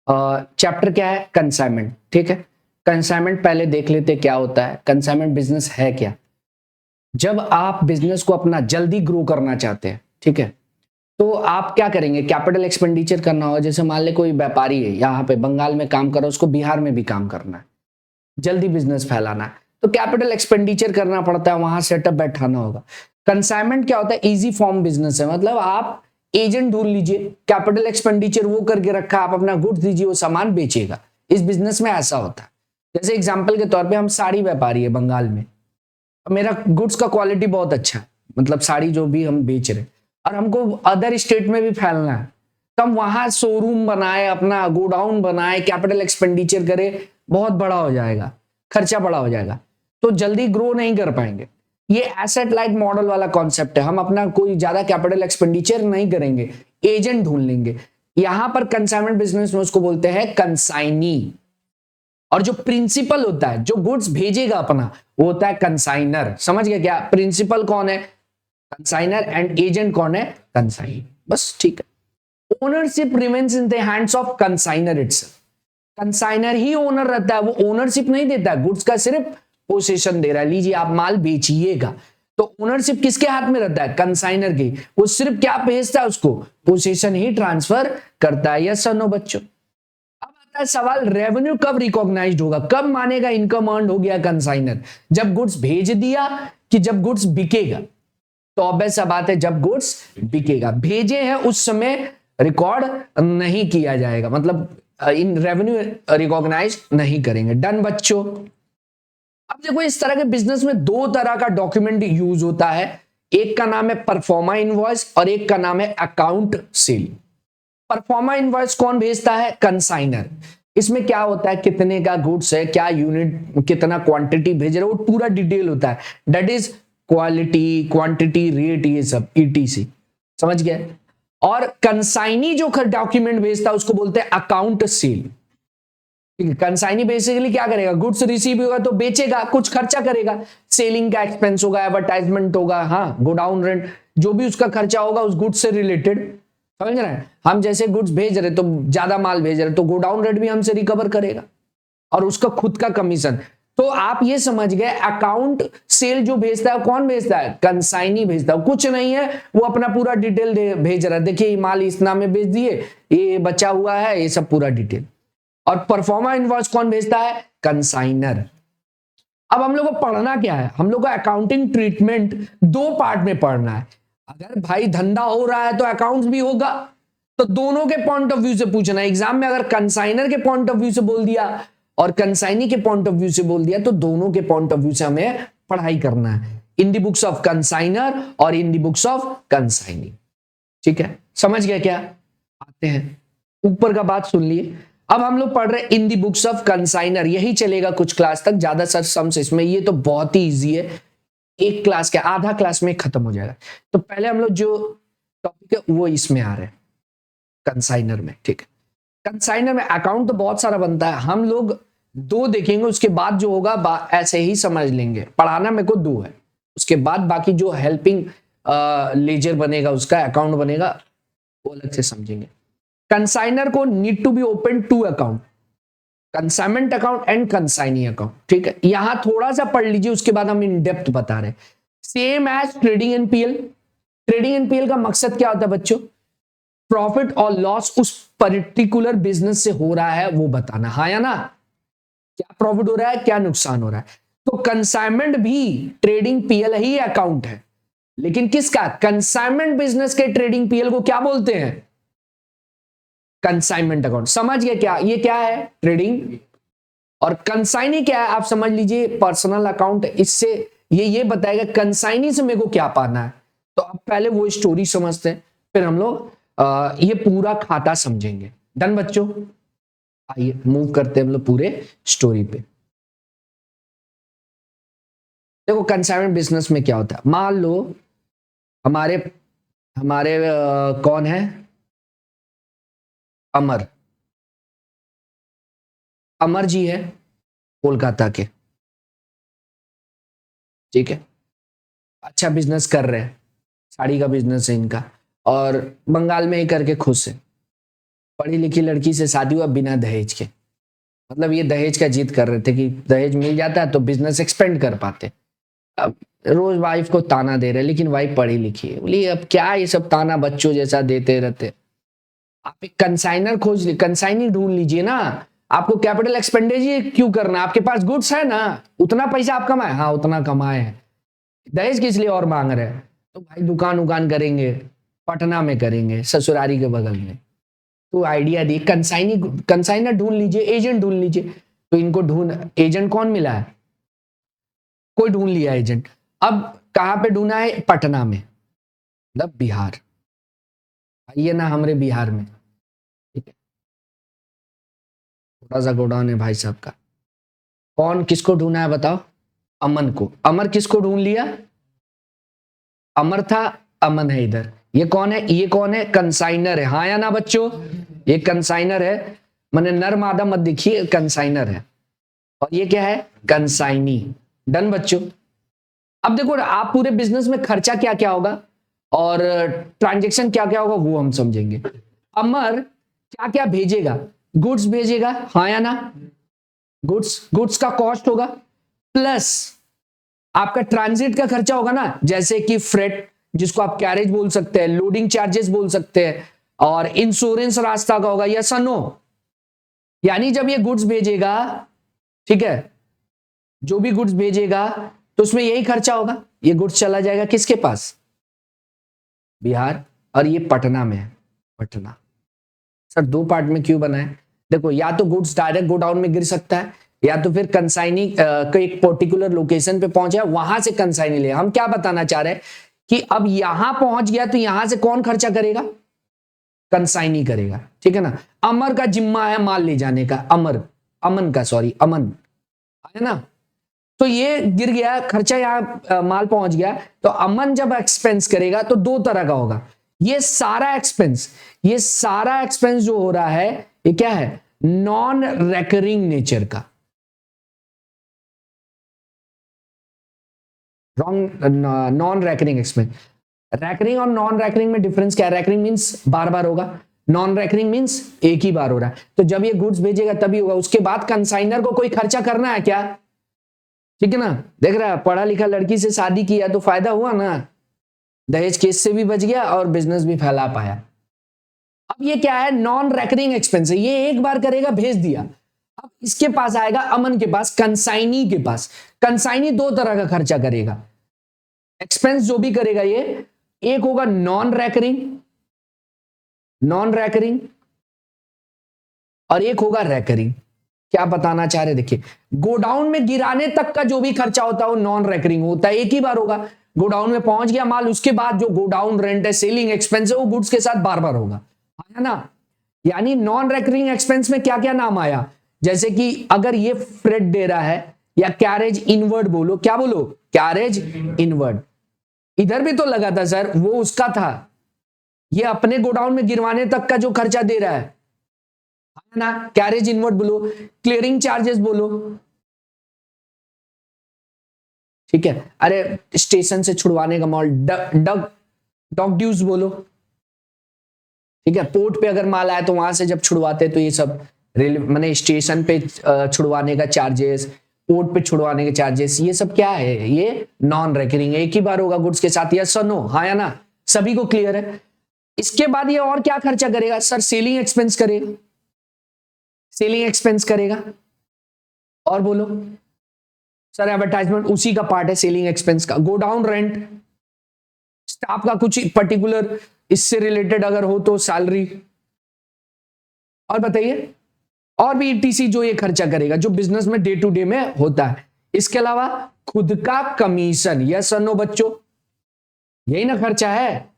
Chapter क्या है? Consignment. ठीक है, कंसाइनमेंट पहले देख लेते क्या होता है। कंसाइनमेंट बिजनेस है क्या? जब आप बिजनेस को अपना जल्दी ग्रो करना चाहते हैं, ठीक है, तो आप क्या करेंगे? कैपिटल एक्सपेंडिचर करना होगा। जैसे मान ले कोई व्यापारी है, यहाँ पे बंगाल में काम कर रहा है, उसको बिहार में भी काम करना है, जल्दी बिजनेस फैलाना है, तो कैपिटल एक्सपेंडिचर करना पड़ता है, वहां सेटअप बैठाना होगा। कंसाइनमेंट क्या होता है? इजी फॉर्म बिजनेस है, मतलब आप एजेंट ढूंढ लीजिए, कैपिटल एक्सपेंडिचर वो करके रखा, आप अपना गुड्स दीजिए, वो सामान बेचेगा। इस बिजनेस में ऐसा होता है। जैसे एग्जाम्पल के तौर पे हम साड़ी व्यापारी है बंगाल में, मेरा गुड्स का क्वालिटी बहुत अच्छा है, मतलब साड़ी जो भी हम बेच रहे हैं, और हमको अदर स्टेट में भी फैलना है, तो हम वहां शोरूम बनाए, अपना गोडाउन बनाए, कैपिटल एक्सपेंडिचर करे, बहुत बड़ा हो जाएगा, खर्चा बड़ा हो जाएगा, तो जल्दी ग्रो नहीं कर पाएंगे। ये एसेट लाइट मॉडल वाला कॉन्सेप्ट है। हम अपना कोई ज्यादा कैपिटल एक्सपेंडिचर नहीं करेंगे, एजेंट ढूंढ लेंगे। यहां पर कंसाइनमेंट बिजनेस में उसको बोलते हैं कंसाइनी, और जो प्रिंसिपल होता है, जो गुड्स भेजेगा अपना, वो होता है कंसाइनर। समझ गया क्या? प्रिंसिपल कौन है? कंसाइनर, एंड एजेंट कौन है? कंसाइनर। बस ठीक है। Ownership remains in the hands of consignor itself. Consignor ही ओनर रहता है, वो ओनरशिप नहीं देता है, गुड्स का सिर्फ पोसेशन दे रहा है, लीजिए आप माल बेचिएगा। तो ओनरशिप किसके हाथ में रहता है? कंसाइनर की। वो सिर्फ क्या भेजता है? उसको पोसेशन ही ट्रांसफर करता है। यस और नो बच्चों? अब आता है सवाल, रेवेन्यू कब रिकॉग्नाइज्ड होगा, कब मानेगा इनकम अर्न हो गया कंसाइनर? जब गुड्स भेज दिया कि जब गुड्स बिकेगा? तो ऑब्वियस सा बात है, जब गुड्स बिकेगा। भेजे हैं उस समय रिकॉर्ड नहीं किया जाएगा, मतलब इन रेवेन्यू रिकॉग्नाइज नहीं करेंगे। डन बच्चों? अब देखो, इस तरह के बिजनेस में दो तरह का डॉक्यूमेंट यूज होता है। एक का नाम है परफॉर्मा इनवॉइस और एक का नाम है अकाउंट सेल। परफॉर्मा इनवॉइस कौन भेजता है? कंसाइनर। इसमें क्या होता है? कितने का गुड्स है, क्या यूनिट, कितना क्वांटिटी भेज रहे, वो पूरा डिटेल होता है। That is quality, quantity, rate, ये सब ईटीसी। समझ गया? और कंसाइनी जो डॉक्यूमेंट भेजता है उसको बोलते हैं अकाउंट सेल। कंसाइनी बेसिकली क्या करेगा? गुड्स रिसीव होगा तो बेचेगा, कुछ खर्चा करेगा, सेलिंग का एक्सपेंस होगा, एडवर्टाइजमेंट होगा, हाँ, गोडाउन रेंट, जो भी उसका खर्चा होगा उस गुड्स से रिलेटेड। समझ रहे हैं? हम जैसे गुड्स भेज रहे तो ज्यादा माल भेज रहे तो गोडाउन रेट भी हमसे रिकवर करेगा, और उसका खुद का कमीशन। तो आप ये समझ गए, अकाउंट सेल जो भेजता है कौन भेजता है? कंसाइनी भेजता है। कुछ नहीं है, वो अपना पूरा डिटेल भेज रहा है, देखिए माल इस नाम में बेच दिए, ये बचा हुआ है, ये सब पूरा डिटेल। और परफॉर्मा इनवॉइस कौन भेजता है? कंसाइनर। अब हम लोग को पढ़ना क्या है? हम लोग को अकाउंटिंग ट्रीटमेंट दो पार्ट में पढ़ना है। अगर भाई धंधा हो रहा है तो अकाउंट्स भी होगा, तो दोनों के पॉइंट ऑफ व्यू से पूछना है एग्जाम में। अगर कंसाइनर के पॉइंट ऑफ व्यू से बोल दिया और कंसाइनी के पॉइंट ऑफ व्यू से बोल दिया, तो दोनों के पॉइंट ऑफ व्यू से हमें पढ़ाई करना है, इन दी बुक्स ऑफ कंसाइनर और इन दी बुक्स ऑफ कंसाइनी। ठीक है, समझ गया क्या? आते हैं, ऊपर का बात सुन लिए। अब हम लोग पढ़ रहे हैं in the books of consignor, यही चलेगा कुछ क्लास तक, ज्यादा सर सम्स इसमें, ये तो बहुत ही इजी है, एक क्लास के आधा क्लास में खत्म हो जाएगा। तो पहले हम लोग जो टॉपिक है वो इसमें आ रहे हैं, कंसाइनर में। ठीक है, कंसाइनर में अकाउंट तो बहुत सारा बनता है, हम लोग दो देखेंगे, उसके बाद जो होगा ऐसे ही समझ लेंगे। पढ़ाना मेरे को दो है, उसके बाद बाकी जो हेल्पिंग लेजर बनेगा, उसका अकाउंट बनेगा, वो अलग से समझेंगे। कंसाइनर को need to be open to account, consignment account and consignee account. ठीक है, यहां थोड़ा सा पढ़ लीजिए, उसके बाद हम इन डेप्थ बता रहे हैं। Same as trading NPL. Trading NPL का मकसद क्या होता है बच्चों? प्रॉफिट और लॉस उस पर्टिकुलर बिजनेस से हो रहा है वो बताना, हाँ या ना? क्या प्रॉफिट हो रहा है, क्या नुकसान हो रहा है। तो कंसाइनमेंट भी ट्रेडिंग पीएल ही अकाउंट है, लेकिन किसका? कंसाइनमेंट बिजनेस के ट्रेडिंग पीएल को क्या बोलते हैं? Consignment account. समझ गए क्या? ये क्या है? ट्रेडिंग। और कंसाइनी क्या है? आप समझ लीजिए पर्सनल अकाउंट। इससे ये बताएगा कंसाइनी से मेरे को क्या पाना है। तो अब पहले वो स्टोरी समझते हैं, फिर हम लोग ये पूरा खाता समझेंगे। डन बच्चों? आइए मूव करते हैं हम लोग पूरे स्टोरी पे। देखो कंसाइनमेंट बिजनेस में क्या होता है, मान लो हमारे हमारे कौन है? अमर। अमर जी है कोलकाता के, ठीक है, अच्छा बिजनेस कर रहे हैं, साड़ी का बिजनेस है इनका, और बंगाल में ही करके खुश है। पढ़ी लिखी लड़की से शादी हुआ बिना दहेज के, मतलब ये दहेज का जिद कर रहे थे कि दहेज मिल जाता है तो बिजनेस एक्सपेंड कर पाते। अब रोज वाइफ को ताना दे रहे, लेकिन वाइफ पढ़ी लिखी है, बोली अब क्या ये सब ताना बच्चों जैसा देते रहते। आप एक कंसाइनर खोज ली, कंसाइनी ढूंढ लीजिए ना। आपको कैपिटल एक्सपेंडिचर क्यों करना, आपके पास गुड्स है ना, उतना पैसा आप कमाए, हाँ उतना कमाए हैं, दहेज किस लिए और मांग रहे हैं। तो भाई दुकान उकान करेंगे, पटना में करेंगे, ससुरारी के बगल में। तो आइडिया दी, कंसाइनर ढूंढ लीजिए, एजेंट ढूंढ लीजिए। तो इनको एजेंट कौन मिला है, कोई ढूंढ लिया एजेंट। अब कहां पे ढूंढा है, पटना में, मतलब बिहार। आइए ना हमारे बिहार में, ठीक है, छोटा सा गोडाउन है भाई साहब का। कौन किसको ढूंढा है बताओ, अमन को। अमर किसको ढूंढ लिया, अमर था, अमन है इधर। ये कौन है, ये कौन है, कंसाइनर है, हाँ या ना बच्चों, ये कंसाइनर है। मैंने नर मादा मत देखिए, कंसाइनर है। और ये क्या है, कंसाइनी। डन बच्चों। अब देखो आप पूरे बिजनेस में खर्चा क्या क्या होगा और ट्रांजैक्शन क्या क्या होगा वो हम समझेंगे। अमर क्या क्या भेजेगा, गुड्स भेजेगा, हाँ या ना, गुड्स का कॉस्ट होगा, प्लस आपका ट्रांजिट का खर्चा होगा ना, जैसे कि फ्रेट जिसको आप कैरेज बोल सकते हैं, लोडिंग चार्जेस बोल सकते हैं, और इंश्योरेंस रास्ता का होगा, यस और नो। यानी जब ये गुड्स भेजेगा, ठीक है, जो भी गुड्स भेजेगा तो उसमें यही खर्चा होगा। ये गुड्स चला जाएगा किसके पास, बिहार, और ये पटना में है, पटना। सर दो पार्ट में क्यों बना है, देखो या तो गुड्स डायरेक्ट गोडाउन में गिर सकता है, या तो फिर कंसाइनी को एक पर्टिकुलर लोकेशन पे पहुंचा, वहां से कंसाइनी ले। हम क्या बताना चाह रहे हैं कि अब यहां पहुंच गया तो यहां से कौन खर्चा करेगा, कंसाइनी करेगा, ठीक है ना। अमर का जिम्मा है माल ले जाने का, अमन का, सॉरी अमन, है ना। तो ये गिर गया खर्चा, यहां माल पहुंच गया, तो अमन जब एक्सपेंस करेगा तो दो तरह का होगा। ये सारा एक्सपेंस जो हो रहा है, ये क्या है, नॉन रेकरिंग नेचर का। Non recurring expense. रैकरिंग और नॉन रैकरिंग में डिफरेंस क्या है, रैकरिंग मींस बार बार होगा, नॉन रैकरिंग मींस एक ही बार हो रहा है। तो जब ये गुड्स भेजेगा तभी होगा, उसके बाद कंसाइनर को कोई खर्चा करना है क्या, ठीक है ना। देख रहा है, पढ़ा लिखा लड़की से शादी किया तो फायदा हुआ ना, दहेज केस से भी बच गया और बिजनेस भी फैला पाया। अब ये क्या है, नॉन रैकरिंग एक्सपेंस है, ये एक बार करेगा, भेज दिया। अब इसके पास आएगा, अमन के पास, कंसाइनी के पास। कंसाइनी दो तरह का खर्चा करेगा, एक्सपेंस जो भी करेगा ये, एक होगा नॉन रैकरिंग और एक होगा रैकरिंग। क्या बताना चाह रहे, देखिए गोडाउन में गिराने तक का जो भी खर्चा होता है वो नॉन रैकरिंग होता है, एक ही बार होगा। गोडाउन में पहुंच गया माल, उसके बाद जो गोडाउन रेंट है, सेलिंग एक्सपेंस है, वो गुड्स के साथ बार बार होगा, है ना। यानी नॉन रैकरिंग एक्सपेंस में क्या क्या नाम आया, जैसे कि अगर ये फ्रेट दे रहा है, या कैरेज इनवर्ड बोलो, क्या बोलो, कैरेज इनवर्ड। इधर भी तो लगा था सर, वो उसका था, ये अपने गोडाउन में गिरवाने तक का जो खर्चा दे रहा है ना, कैरेज इनवर्ड बोलो, क्लियरिंग चार्जेस बोलो, ठीक है। अरे स्टेशन से छुड़वाने का माल, डॉक ड्यूज बोलो, ठीक है। पोर्ट पे अगर माल आया तो वहां से जब छुड़वाते तो ये सब रेलवे मैंने स्टेशन पे छुड़वाने का चार्जेस, पोर्ट पे छुड़वाने के चार्जेस, ये सब क्या है, ये नॉन रेकरिंग, एक ही बार होगा गुड्स के साथ, यस और नो, हाँ या ना, सभी को क्लियर है। इसके बाद ये और क्या खर्चा करेगा सर, सेलिंग एक्सपेंस करेगा, सेलिंग एक्सपेंस करेगा, और बोलो सर, एडवर्टाइजमेंट उसी का पार्ट है, सेलिंग एक्सपेंस का। गोडाउन रेंट, स्टाफ का कुछ पर्टिकुलर इससे रिलेटेड अगर हो तो सैलरी, और बताइए, और भी ईटीसी जो ये खर्चा करेगा जो बिजनेस में डे टू डे में होता है। इसके अलावा खुद का कमीशन, यस और नो बच्चों, यही ना खर्चा है।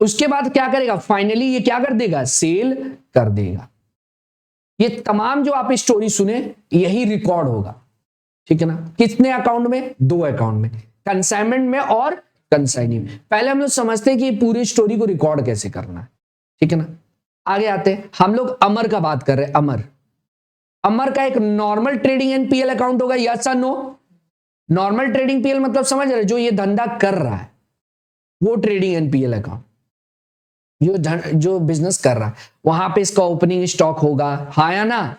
उसके बाद क्या करेगा, फाइनली ये क्या कर देगा, सेल कर देगा। ये तमाम जो आप स्टोरी सुने यही रिकॉर्ड होगा, ठीक है ना। कितने अकाउंट में, दो अकाउंट में, कंसाइनमेंट में और कंसाइनी में। पहले हम लोग समझते हैं कि पूरी स्टोरी को रिकॉर्ड कैसे करना है, ठीक है ना। आगे आते हैं, हम लोग अमर का बात कर रहे हैं। अमर का एक नॉर्मल ट्रेडिंग एनपीएल अकाउंट होगा, यस और नो। नॉर्मल ट्रेडिंग पीएल मतलब समझ रहे, जो ये धंधा कर रहा है वो ट्रेडिंग एनपीएल अकाउंट। जो बिजनेस कर रहा है वहां पे इसका ओपनिंग स्टॉक होगा, हाँ या ना?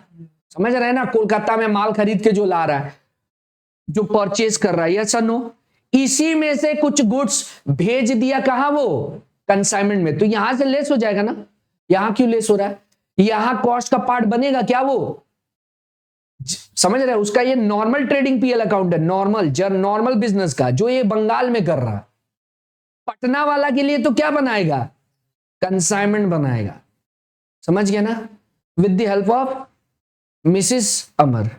समझ रहे हैं ना? कोलकाता में माल खरीद के जो ला रहा है, जो परचेज कर रहा है, यस और नो? इसी में से कुछ गुड्स भेज दिया कहां? वो कंसाइनमेंट में, तो यहां से लेस हो जाएगा ना? यहां क्यों लेस हो रहा है? यहां कॉस्ट का पार्ट बनेगा क्या? वो समझ रहे हैं? उसका ये नॉर्मल ट्रेडिंग पीएल अकाउंट है, नॉर्मल बिजनेस का, जो ये बंगाल में कर रहा है। पटना वाला के लिए तो क्या बनाएगा? कंसाइनमेंट बनाएगा। समझ गया ना? With the help of Mrs Amar.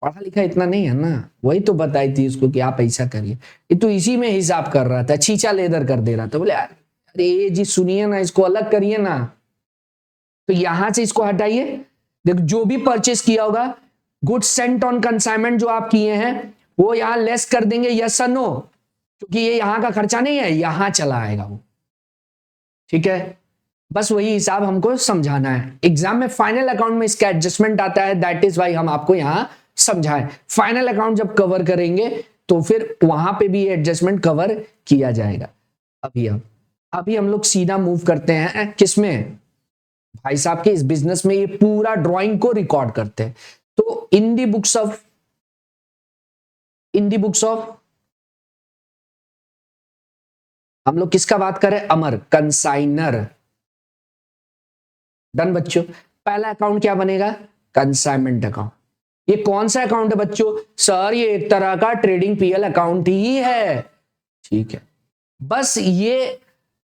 पढ़ा लिखा इतना नहीं है ना, वही तो बताई थी उसको कि आप ऐसा करिए। ये तो इसी में हिसाब कर रहा था, छींचा लेदर कर दे रहा था। बोले अरे जी सुनिए ना, इसको अलग करिए ना। तो यहां से इसको हटाइए। देखो जो भी परचेस किया होगा, गुड्स सेंट ऑन कंसाइनमेंट जो आप किए हैं, वो यहां लेस कर देंगे, यस और नो? क्योंकि ये यहां का खर्चा नहीं है, यहां चला आएगा वो। ठीक है, बस वही हिसाब हमको समझाना है। एग्जाम में फाइनल अकाउंट में इसका एडजस्टमेंट आता है, दैट इज वाई हम आपको यहां समझाएं। फाइनल अकाउंट जब कवर करेंगे तो फिर वहां पे भी एडजस्टमेंट कवर किया जाएगा। अभी हम लोग सीधा मूव करते हैं किसमें? भाई साहब के इस बिजनेस में ये पूरा ड्राइंग को रिकॉर्ड करते हैं। तो इन दी बुक्स ऑफ हम लोग किसका बात करें? अमर, कंसाइनर। डन बच्चों। पहला अकाउंट क्या बनेगा? Consignment account. ये कौन सा अकाउंट है बच्चों? सर ये एक तरह का ट्रेडिंग पीएल अकाउंट ही है। ठीक है, बस ये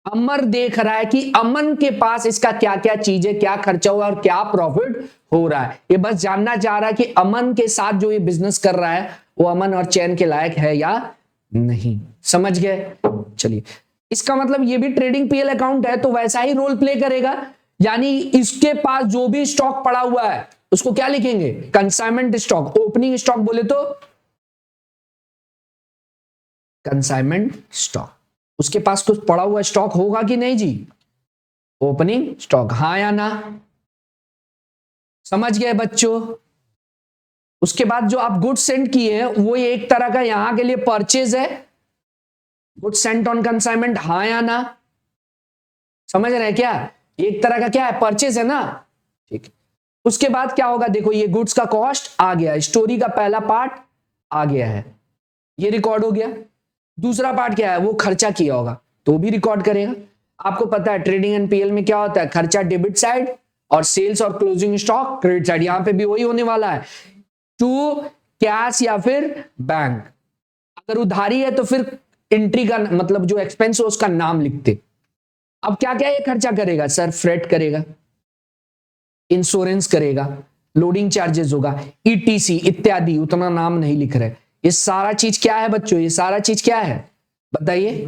अमर देख रहा है कि अमन के पास इसका क्या क्या चीज है, क्या खर्चा हुआ और क्या प्रॉफिट हो रहा है। ये बस जानना चाह रहा है कि अमन के साथ जो ये बिजनेस कर रहा है वो अमन और चैन के लायक है या नहीं। समझ गए? चलिए, इसका मतलब ये भी ट्रेडिंग पीएल अकाउंट है, तो वैसा ही रोल प्ले करेगा। यानी इसके पास जो भी स्टॉक पड़ा हुआ है उसको क्या लिखेंगे? Consignment stock. ओपनिंग स्टॉक बोले तो कंसाइनमेंट स्टॉक। उसके पास कुछ पड़ा हुआ स्टॉक होगा कि नहीं जी? ओपनिंग स्टॉक, हाँ या ना? समझ गए बच्चों? उसके बाद जो आप गुड्स सेंड किए हैं वो एक तरह का यहां के लिए परचेज है। गुड्स सेंट ऑन कंसाइनमेंट, हाँ या ना? समझ रहे हैं क्या? एक तरह का क्या है? परचेज है ना? ठीक है, उसके बाद क्या होगा? देखो ये गुड्स का कॉस्ट आ गया, स्टोरी का पहला पार्ट आ गया है, ये रिकॉर्ड हो गया। दूसरा पार्ट क्या है? वो खर्चा किया होगा तो भी रिकॉर्ड करेगा। आपको पता है ट्रेडिंग एंड पीएल में क्या होता है? खर्चा डेबिट साइड और सेल्स और क्लोजिंग स्टॉक क्रेडिट साइड। यहां पे भी वही होने वाला है, टू कैश या फिर बैंक। अगर उधारी है तो फिर एंट्री का मतलब जो एक्सपेंस है उसका नाम लिखते। अब क्या क्या ये खर्चा करेगा? सर फ्रेट करेगा, इंश्योरेंस करेगा, लोडिंग चार्जेस होगा, ईटीसी इत्यादि, उतना नाम नहीं लिख रहे। ये सारा चीज क्या है बच्चों? ये सारा चीज क्या है बताइए?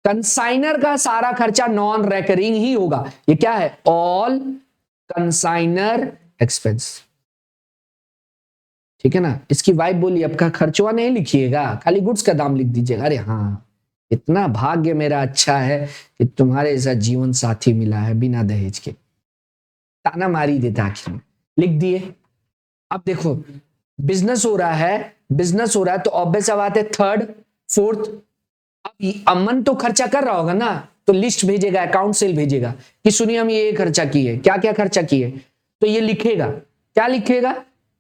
कंसाइनर का सारा खर्चा नॉन रेकरिंग ही होगा। ये क्या है? All consignor expense. ठीक है ना? इसकी वाइफ बोली अब का खर्चवा नहीं लिखिएगा, खाली गुड्स का दाम लिख दीजिएगा। अरे हाँ, इतना भाग्य मेरा अच्छा है कि तुम्हारे जैसा जीवन साथी मिला है बिना दहेज के। ताना मारी देता आखिर में, लिख दिए। अब देखो बिजनेस हो रहा है तो ऑब्वियस बात है थर्ड फोर्थ। अब अमन तो खर्चा कर रहा होगा ना, तो लिस्ट भेजेगा, अकाउंट सेल भेजेगा कि सुनिए हम ये खर्चा किए, क्या क्या खर्चा किए। तो ये लिखेगा, क्या लिखेगा?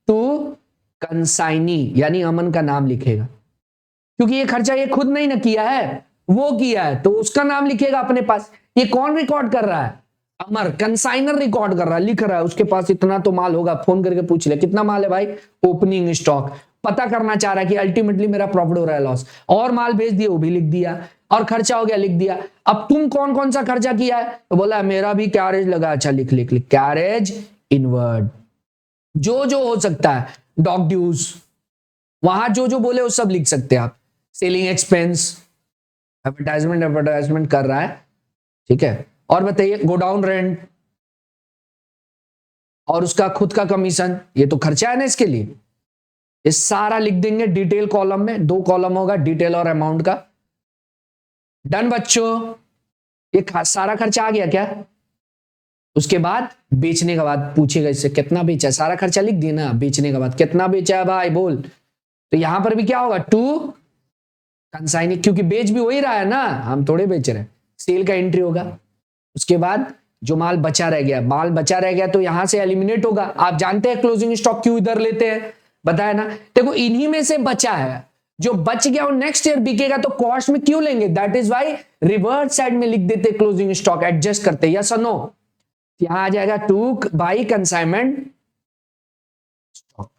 टू कंसाइनी, यानी अमन का नाम लिखेगा, क्योंकि ये खर्चा ये खुद नहीं ना किया है, वो किया है, तो उसका नाम लिखेगा अपने पास। ये कौन रिकॉर्ड कर रहा है? अमर, कंसाइनर रिकॉर्ड कर रहा है, लिख रहा है उसके पास इतना तो माल होगा। फोन करके पूछ ले कितना माल है भाई? Opening stock. पता करना चाह रहा है कि अल्टीमेटली मेरा प्रॉफिट हो रहा है लॉस, और माल भेज दिया वो भी लिख दिया, और खर्चा हो गया लिख दिया। अब तुम कौन कौन सा खर्चा किया है? तो बोला मेरा भी कैरेज लगा। अच्छा लिख लिख लिख, कैरेज इनवर्ड, जो जो हो सकता है, डॉग ड्यूज, वहां जो जो बोले वो सब लिख सकते हैं आप। सेलिंग एक्सपेंस, एडवर्टाइजमेंट कर रहा है, ठीक है। और बताइए गोडाउन रेंट और उसका खुद का कमीशन, ये तो खर्चा है ना इसके लिए। ये सारा लिख देंगे डिटेल कॉलम में, 2 कॉलम होगा डिटेल और अमाउंट का। डन बच्चों, ये सारा खर्चा आ गया क्या? उसके बाद बेचने के बाद पूछेगा इससे कितना बेचा, सारा खर्चा लिख दिया ना। बेचने के बाद कितना बेचा है भाई बोल, तो यहां पर भी क्या होगा? टू कंसाइनी, क्योंकि बेच भी वही रहा है ना, हम थोड़े बेच रहे हैं। सेल का एंट्री होगा। उसके बाद जो माल बचा रह गया तो यहां से एलिमिनेट होगा। आप जानते हैं क्लोजिंग स्टॉक क्यों इधर लेते हैं, बताया ना। देखो इन्हीं में से बचा है, जो बच गया वो नेक्स्ट ईयर बिकेगा तो कॉस्ट में क्यों लेंगे, that is why reverse side में लिख देते क्लोजिंग स्टॉक, एडजस्ट करते, यस और नो। यहां आ जाएगा टू बाई कंसाइनमेंट स्टॉक।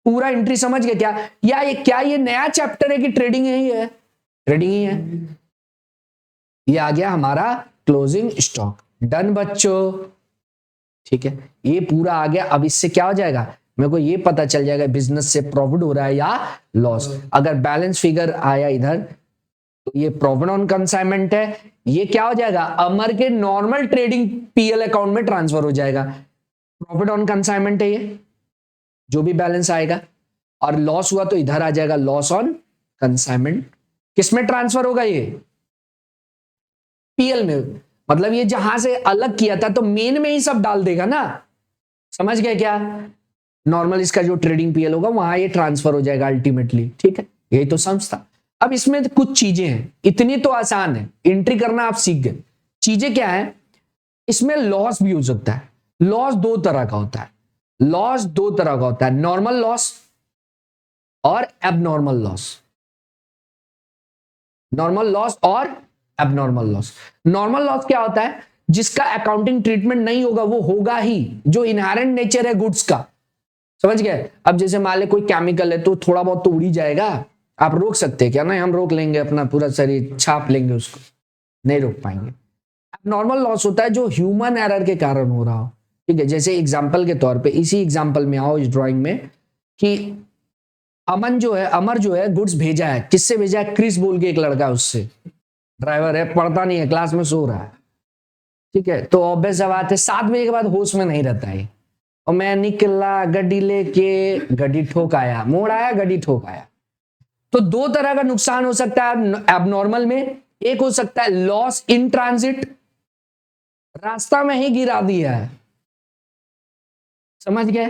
पूरा एंट्री समझ गए क्या ये नया चैप्टर है कि ट्रेडिंग ही है, ट्रेडिंग ही है। ये आ गया हमारा क्लोजिंग स्टॉक। डन बच्चों, ठीक है, ये पूरा आ गया। अब इससे क्या हो जाएगा, मेरे को ये पता चल जाएगा बिजनेस से प्रॉफिट हो रहा है या लॉस। अगर बैलेंस फिगर आया इधर तो ये प्रॉफिट ऑन कंसाइनमेंट है, ये क्या हो जाएगा, अमर के नॉर्मल ट्रेडिंग पीएल अकाउंट में ट्रांसफर हो जाएगा। प्रॉफिट ऑन कंसाइनमेंट है ये, जो भी बैलेंस आएगा, और लॉस हुआ तो इधर आ जाएगा लॉस ऑन कंसाइनमेंट। किसमें ट्रांसफर होगा, ये पीएल में। मतलब ये जहां से अलग किया था तो मेन में ही सब डाल देगा ना, समझ गए क्या। नॉर्मल इसका जो ट्रेडिंग पीएल होगा वहां ये ट्रांसफर हो जाएगा अल्टीमेटली, ठीक है, यही तो सम्स था। अब इसमें कुछ चीजें हैं, इतनी तो आसान है, एंट्री करना आप सीख गए। चीजें क्या है, इसमें लॉस भी हो सकता है। लॉस दो तरह का होता है, लॉस दो तरह का होता है, नॉर्मल लॉस और एबनॉर्मल लॉस। नॉर्मल लॉस और एबनॉर्मल लॉस। नॉर्मल लॉस क्या होता है, जिसका अकाउंटिंग ट्रीटमेंट नहीं होगा, वो होगा ही, जो इनहेरेंट नेचर है गुड्स का, समझ गए। अब जैसे मान ले कोई केमिकल है तो थोड़ा बहुत तो उड़ ही जाएगा, आप रोक सकते हैं क्या, नहीं हम रोक लेंगे, अपना पूरा शरीर छाप लेंगे उसको, नहीं रोक पाएंगे। नॉर्मल लॉस होता है जो ह्यूमन एरर के कारण हो रहा हो, ठीक है। जैसे एग्जाम्पल के तौर पे, इसी एग्जाम्पल में आओ इस ड्राइंग में, कि अमर जो है गुड्स भेजा है, किससे भेजा है, क्रिस बोल के एक लड़का, उससे, ड्राइवर है, पढ़ता नहीं है, क्लास में सो रहा है, ठीक है। तो ऑब्वियस बात है 7 बजे के बाद होश में नहीं रहता है, और मैं निकला गड्डी लेके, गड्डी ठोक आया, मोड़ आया, गड्डी ठोक आया। तो दो तरह का नुकसान हो सकता है एबनॉर्मल में। एक हो सकता है लॉस इन ट्रांजिट, रास्ता में ही गिरा दिया है, समझ गए,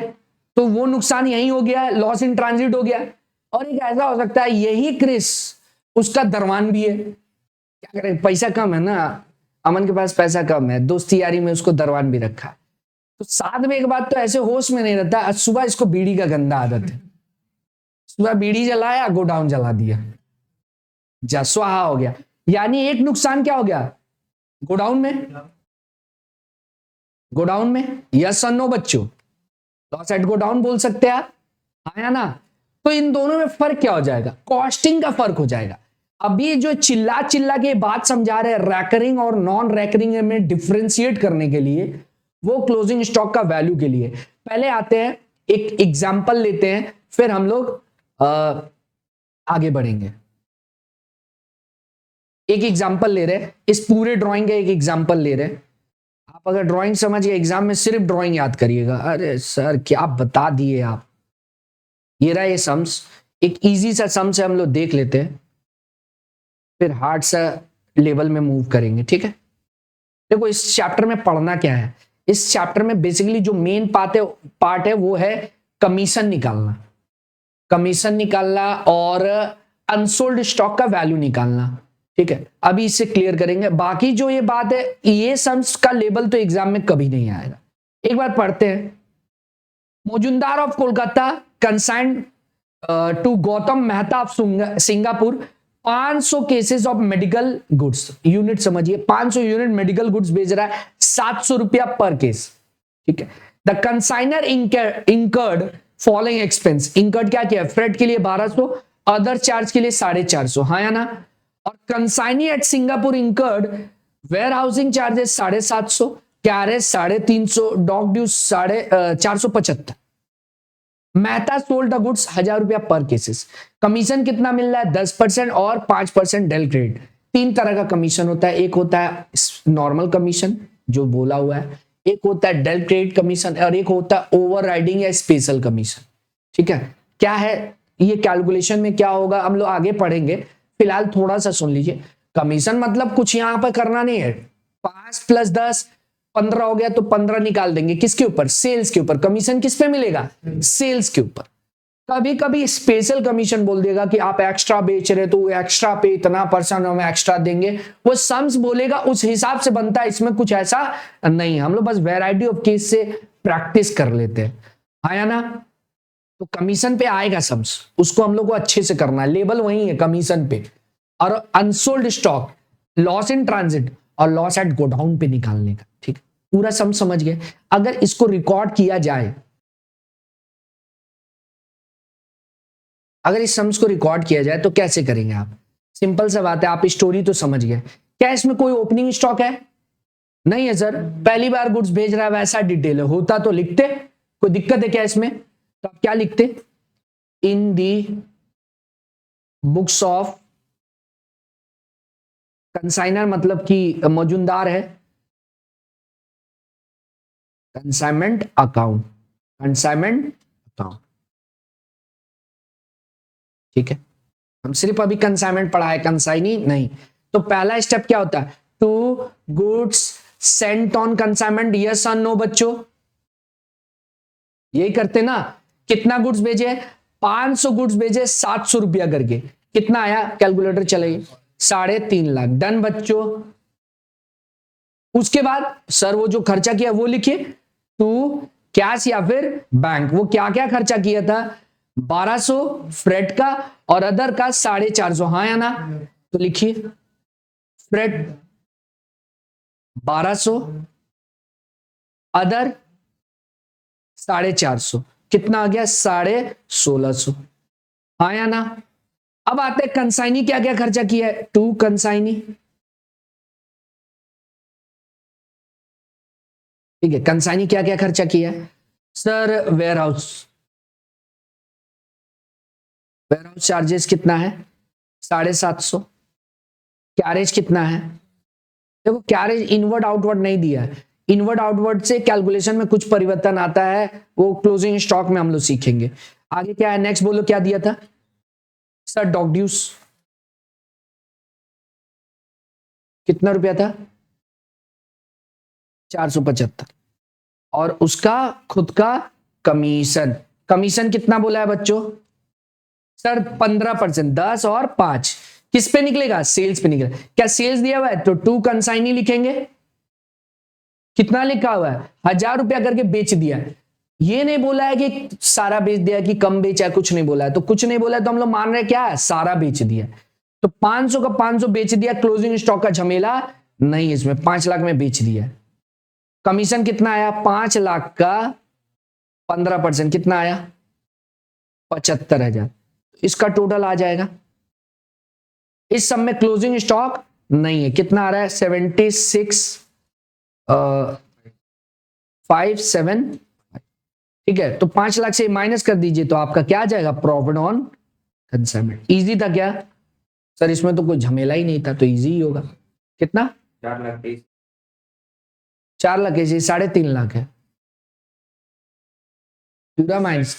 तो वो नुकसान यही हो गया, लॉस इन ट्रांजिट हो गया। और एक ऐसा हो सकता है यही क्रिस उसका दरवान भी है, क्या करें, पैसा कम है ना, अमन के पास पैसा कम है, दोस्ती यारी में उसको दरवान भी रखा। तो 7 बजे के बाद तो ऐसे होश में नहीं रहता। आज सुबह इसको बीड़ी का गंदा आदत है, सुबह बीड़ी जलाया, गोडाउन जला दिया, स्वाहा हो गया। यानी एक नुकसान क्या हो गया, गोडाउन में यस और नो बच्चों, लॉस एट गोडाउन बोल सकते हैं आप, आया ना। तो इन दोनों में फर्क क्या हो जाएगा, कॉस्टिंग का फर्क हो जाएगा। अभी जो चिल्ला के बात समझा रहे हैं रैकरिंग और नॉन रैकरिंग में डिफरेंशिएट करने के लिए, वो क्लोजिंग स्टॉक का वैल्यू के लिए। पहले आते हैं, एक एग्जांपल लेते हैं, फिर हम लोग आगे बढ़ेंगे। एक एग्जांपल ले रहे हैं, इस पूरे ड्राइंग का एक एग्जांपल ले रहे हैं। आप अगर ड्राइंग समझ गए, एग्जाम में सिर्फ ड्राइंग याद करिएगा। अरे सर क्या बता दिए आप। ये रहा ये सम्स, एक इजी सा सम से हम लोग देख लेते हैं, फिर हार्ड सा लेवल में मूव करेंगे, ठीक है। देखो इस चैप्टर में पढ़ना क्या है, इस चैप्टर में बेसिकली जो मेन पार्ट है वो है कमीशन निकालना और अनसोल्ड स्टॉक का वैल्यू निकालना, ठीक है। अभी इससे क्लियर करेंगे। बाकी जो ये बात है, ये सम्स का लेवल तो एग्जाम में कभी नहीं आएगा। एक बार पढ़ते हैं। Majumdar of Kolkata consigned to Gautam Mehta of Singapore 500 cases of medical goods. Unit समझिए, 500 यूनिट मेडिकल गुड्स भेज रहा है, 700 रुपया पर केस, ठीक है। The consignor incurred following expense. Incurred क्या किया, फ्रेट के लिए 1200, अदर चार्ज के लिए 450, हाँ या ना। और consignee at Singapore incurred warehousing charges 750, carriage 350, dock dues 475। Mehta sold the goods 1000 रुपया पर केसेस। कमीशन कितना मिल रहा है, 10% और 5% डेल क्रेडिट। 3 तरह का कमीशन होता है, एक होता है नॉर्मल कमीशन जो बोला हुआ है, एक होता है डेल क्रेडिट कमीशन, और एक होता है ओवरराइडिंग या स्पेशल कमीशन, ठीक है। क्या है ये, कैलकुलेशन में क्या होगा हम लोग आगे पढ़ेंगे, फिलहाल थोड़ा सा सुन लीजिए। कमीशन मतलब कुछ यहां पर करना नहीं है, 5 + 10 15 हो गया तो 15 निकाल देंगे, किसके ऊपर, सेल्स के ऊपर। कमीशन किस पे मिलेगा, सेल्स के ऊपर। कभी कभी स्पेशल कमीशन बोल देगा कि आप एक्स्ट्रा बेच रहे तो एक्स्ट्रा पे इतना परसेंट हम एक्स्ट्रा देंगे, वो सम्स बोलेगा उस हिसाब से बनता है, इसमें कुछ ऐसा नहीं। हम लोग बस वैरायटी ऑफ केस से प्रैक्टिस कर लेते हैं, आया ना। तो कमीशन पे आएगा सम्स, उसको हम लोग को अच्छे से करना है, लेबल वही है कमीशन पे। और unsold stock, loss in transit और लॉस एट गोडाउन पे निकालने का, ठीक, पूरा सम समझ गए। अगर इसको रिकॉर्ड किया जाए, अगर इस सम्स को रिकॉर्ड किया जाए तो कैसे करेंगे आप? सिंपल सा बात है, आप स्टोरी तो समझ गए। क्या इसमें कोई ओपनिंग स्टॉक है? नहीं है सर, पहली बार गुड्स भेज रहा है, वैसा डिटेल है, होता तो लिखते, कोई दिक्कत है क्या इसमें? तो आप क्या लिखते? इन दी बुक्स ऑफ कंसाइनर, मतलब कि मौजूदार है, कंसाइनमेंट अकाउंट, कंसाइनमेंट अकाउंट, ठीक है। हम सिर्फ अभी कंसाइनमेंट पढ़ा है, कंसाइनी नहीं। तो पहला स्टेप क्या होता है? To goods sent on consignment, yes और नो बच्चों, यही करते ना। कितना गुड्स भेजे? 500 गुड्स भेजे, 700 रुपया करके। कितना आया? कैलकुलेटर चलाइए, 3.5 लाख। डन बच्चों। उसके बाद सर वो जो खर्चा किया वो लिखिए, टू कैश या फिर बैंक। वो क्या क्या खर्चा किया था? 1200 फ्रेट का और अदर का 450, हाँ या ना? तो लिखिए फ्रेट 1200, अदर 450, कितना आ गया? 1650, हाँ या ना? अब आते हैं कंसाइनी क्या क्या खर्चा किया है। टू कंसाइनी, ठीक है। कंसाइनी क्या क्या खर्चा किया है? सर वेयर हाउस चार्जेस कितना है? 750। कैरेज कितना है? देखो कैरेज इनवर्ड आउटवर्ड नहीं दिया है, इनवर्ड आउटवर्ड से कैलकुलेशन में कुछ परिवर्तन आता है, वो क्लोजिंग स्टॉक में हम लोग सीखेंगे। आगे क्या है? नेक्स्ट बोलो क्या दिया था? सर डॉग ड्यूस कितना रुपया था? 475। और उसका खुद का कमीशन, कमीशन कितना बोला है बच्चों? सर 15%, 10 और 5 किस पे निकलेगा? सेल्स पे निकलेगा। क्या सेल्स दिया हुआ है तो टू कंसाइनी लिखेंगे। कितना लिखा हुआ है? 1000 रुपया करके बेच दिया। ये नहीं बोला है कि सारा बेच दिया, कि कम बेचा, कुछ नहीं बोला है। तो कुछ नहीं बोला है तो हम लोग मान रहे क्या है? सारा बेच दिया। तो 500 का 500 बेच दिया, क्लोजिंग स्टॉक का झमेला नहीं, इसमें 5 लाख में बेच दिया। कमीशन कितना आया? 5 लाख का 15% कितना आया? 75,000। इसका टोटल आ जाएगा। इस सब में क्लोजिंग स्टॉक नहीं है, कितना आ रहा है? 76,575, ठीक है। तो 5 लाख से माइनस कर दीजिए तो आपका क्या आ जाएगा? Profit on consignment. इजी था क्या सर? इसमें तो कोई झमेला ही नहीं था, तो इजी ही होगा। कितना? 4 लाख, 4 लाख ऐसे 3.5 लाख है, पूरा माइनस